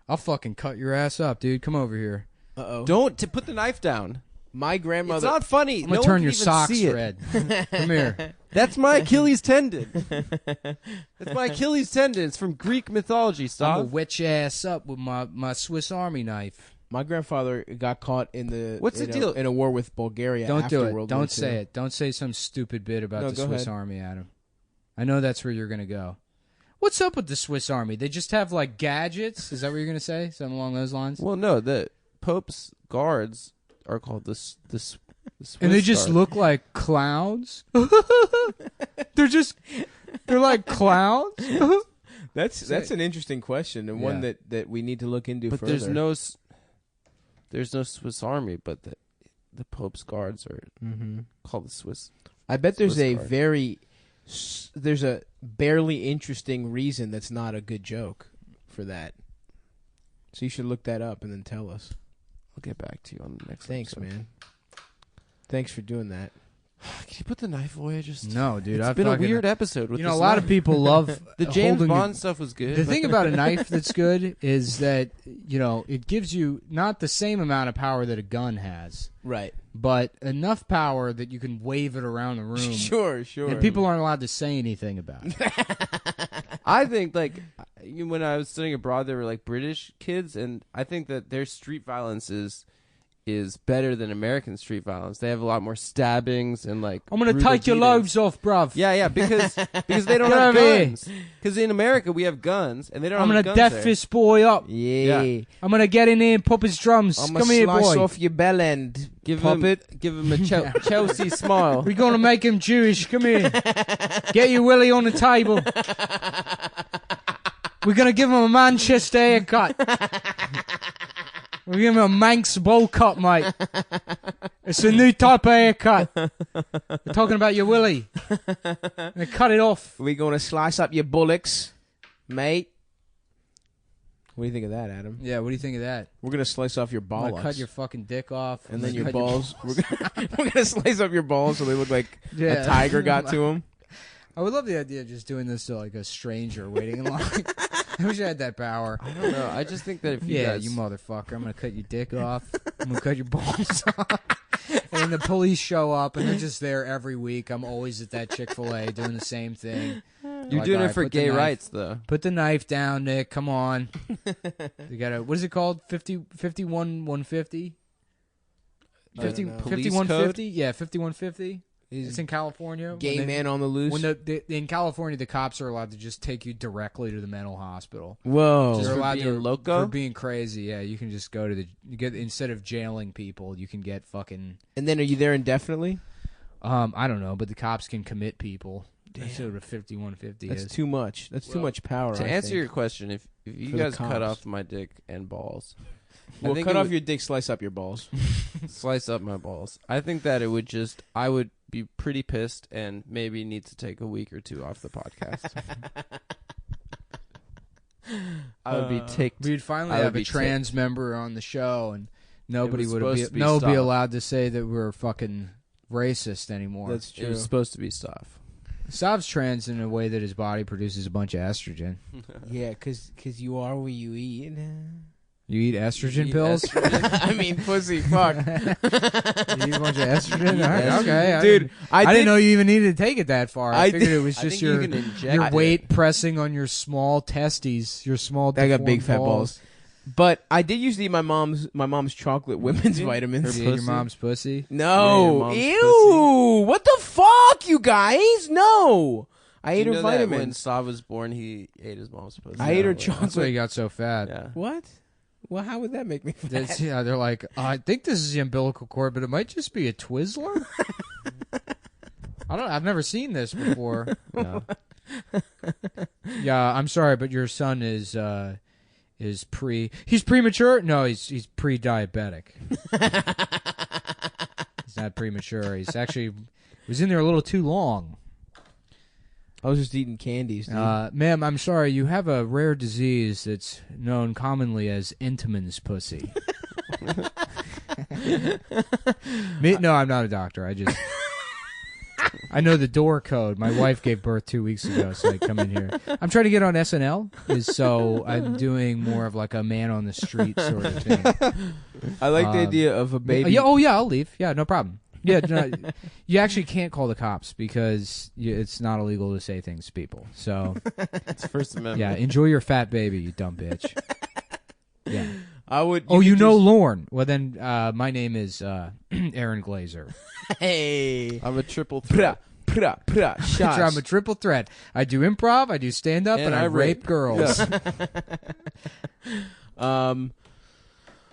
I'll fucking cut your ass up, dude. Come over here. Uh-oh. Don't put the knife down. My It's grandmother. not funny. I'm No gonna one turn can your even socks see it. red. Come here. That's my Achilles tendon. That's my Achilles tendon. It's from Greek mythology. I'm Stop. gonna wet your ass up with my Swiss Army knife. My grandfather got caught in the What's the deal? in a war with Bulgaria. Don't after do it. World War Don't say II. it. Don't say some stupid bit about No, the go Swiss ahead. Army, Adam. I know that's where you're gonna go. What's up with the Swiss Army? They just have like gadgets. Is that what you're gonna say? Something along those lines? Well, no, the Pope's guards are called the Swiss And they just guard. look like clowns. they're like clowns. That's an interesting question and one Yeah. that we need to look into But further. there's no Swiss Army, but the Pope's guards are Mm-hmm. called the Swiss. I bet there's Swiss a guard. there's a barely interesting reason that's not a good joke for that. So you should look that up and then tell us. I'll get back to you on the next. Thanks, episode. man. Thanks for doing that. Can you put the knife away? Just No, dude. It's I've been a fucking- weird episode. With You know, a this lot knife. of people love the James holding Bond stuff was good. The but- thing about a knife that's good is that, you know, it gives you not the same amount of power that a gun has, Right. but enough power that you can wave it around the room. Sure. And people aren't allowed to say anything about it. I think when I was studying abroad, there were like British kids, and I think that their street violence is better than American street violence. They have a lot more stabbings and like. I'm going to brutal take your beatings. loaves off, bruv. Yeah, because they don't Get have over here. guns. Because in America we have guns, and they don't I'm have going to guns deaf there. this boy up. Yeah. I'm going to get in here and pop his drums. I'm Come gonna here, slice boy. off your bell end. Give puppet. him a Chelsea smile. We're going to make him Jewish. Come here. Get your willy on the table. We're going to give him a Manchester haircut. We're giving him a Manx bowl cut, mate. It's a new type of haircut. We're talking about your willy. They cut it off. We're gonna slice up your bullocks, mate. What do you think of that, Adam? Yeah, what do you think of that? We're gonna slice off your I'm balls. gonna cut your fucking dick off. and I'm then gonna your cut balls. We're gonna slice up your balls so they look like a tiger got to them. I would love the idea of just doing this to like a stranger waiting in line. I wish I had that power. I don't know. I just think that if you Yeah, guys, you motherfucker. I'm gonna cut your dick off. I'm gonna cut your balls off. And then the police show up, and they're just there every week. I'm always at that Chick-fil-A doing the same thing. you're Like, doing all it right, for put the gay knife- rights, though. Put the knife down, Nick. Come on. You gotta. What is it called? 51 150. I don't know. 5150. Yeah, 5150. It's in California. Gay man on the loose. When in California, the cops are allowed to just take you directly to the mental hospital. Whoa. Just They're for allowed being to loco? for being crazy. Yeah, you can just go to instead of jailing people, you can get fucking. And then are you there indefinitely? I don't know, but the cops can commit people. Damn. That's what a 5150 That's is. too much. That's too much power. To I answer think. your question, if you For the guys cut cops. off my dick and balls, Well, I think cut it off would your dick, slice up your balls. slice up my balls. I think that I would be pretty pissed and maybe need to take a week or two off the podcast. I would be ticked. We'd finally I would have a be trans member on the show, and nobody was would supposed be to be be Stav. allowed to say that we're fucking racist anymore. That's It true. was supposed to be stuff. Sav's trans in a way that his body produces a bunch of estrogen. Yeah, because you are what you eat. You eat estrogen eat pills? I mean, pussy, fuck. You eat a bunch of estrogen? All right, estrogen. okay. Dude, I did didn't know you even needed to take it that far. I I figured did- it was I just think you your can inject your it. weight pressing on your small testes, your small I got big deformed fat balls. But I did used to eat my mom's chocolate women's vitamins. You ate your pussy? mom's pussy? Yeah, No. your mom's Ew. What the fuck, you guys? No. I ate You her know that when vitamins. Stav was born, he ate his mom's pussy. I ate her Yeah. chocolate. That's why you got so fat. Yeah. What? Well, how would that make me fat? That's, yeah, they're like, I think this is the umbilical cord, but it might just be a Twizzler. I've never seen this before. No. Yeah, I'm sorry, but your son is he's premature? No, he's pre-diabetic. He's not premature. He's actually was in there a little too long. I was just eating candies, dude. Ma'am, I'm sorry, you have a rare disease that's known commonly as Entman's pussy. No, I'm not a doctor. I know the door code. My wife gave birth 2 weeks ago, so I come in here. I'm trying to get on SNL, so I'm doing more of like a man on the street sort of thing. I like the idea of a baby. Yeah, I'll leave. Yeah, no problem. Yeah, no, you actually can't call the cops because it's not illegal to say things to people. So, It's First Amendment. yeah, enjoy your fat baby, you dumb bitch. Yeah. I would. Oh, you could know just- Lorne. Well, then my name is Aaron Glazer. Hey. I'm a triple threat. Shots. I'm a triple threat. I do improv, I do stand-up, and I rape girls.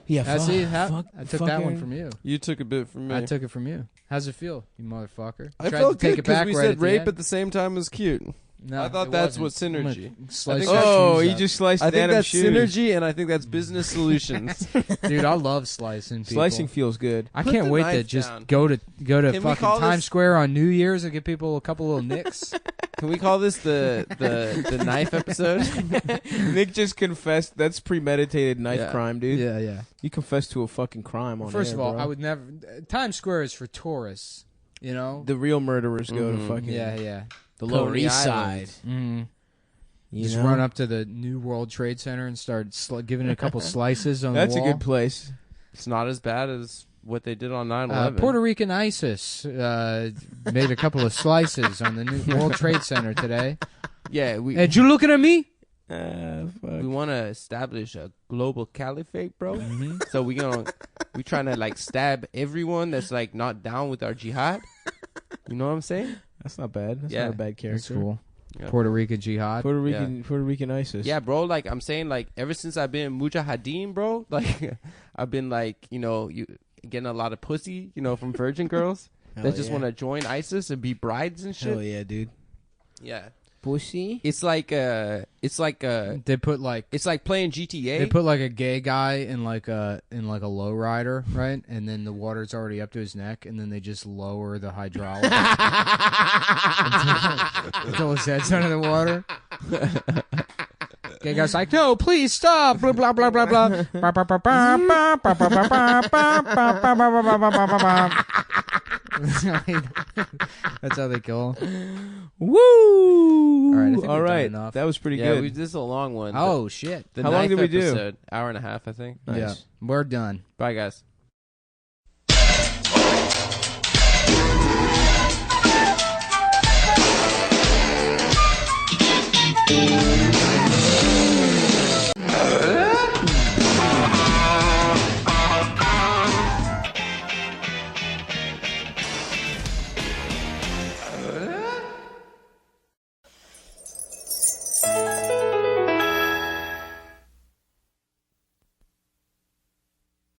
Yeah. I see. I took that one fucking- from you. You took a bit from me. I took it from you. How's it feel, you motherfucker? I Tried felt to take good it back we right said at the rape end. at the same time was cute. No, I thought it that's wasn't. what I'm synergy. gonna slice think your Oh, shoes you up. just sliced I think Adam's that's shoes. synergy, and I think that's business solutions. Dude, I love slicing people. Slicing feels good. I Put can't the wait to knife just down. go to Can we fucking call Times this- Square on New Year's and give people a couple little nicks. Can we call this the knife episode? Nick just confessed. That's premeditated knife Yeah. crime, dude. yeah. You confessed to a fucking crime on First air, of all, bro. I would never. Times Square is for tourists. You know. The real murderers go to Mhm. fucking Yeah. the Lower Coney East Island. Side. Mm-hmm. You Just know? run up to the New World Trade Center and start giving it a couple slices on That's the a wall. good place. It's not as bad as what they did on 9/11. Puerto Rican ISIS made a couple of slices on the New World Trade Center today. Yeah, we Hey, you looking at me? we want to establish a global caliphate, bro. Mm-hmm. So we trying to like stab everyone that's like not down with our jihad. You know what I'm saying? That's not bad. That's Yeah. not a bad character. That's cool. Yeah. Puerto Rican jihad. Puerto Rican ISIS. Yeah, bro. Like I'm saying, like ever since I've been mujahideen, bro. Like I've been like you getting a lot of pussy, from virgin girls Hell that just yeah. want to join ISIS and be brides and shit. Hell yeah, dude. Yeah, Pussy. it's like They put like it's like playing GTA. they put like a gay guy in like a lowrider, right? And then the water's already up to his neck, and then they just lower the hydraulics until his head's under the water. Gay guy's like, no, please stop. Blah blah blah blah blah. Ba, ba, ba, ba, ba, ba, ba, ba, ba, ba, ba, ba, ba, ba, ba, ba, ba. That's how they kill him. Woo! All right, I think we've All done right. enough. That was pretty yeah, good. this is a long one. Oh shit! The How long knife did we do? episode, hour and a half, I think. Nice. Yeah, we're done. Bye, guys.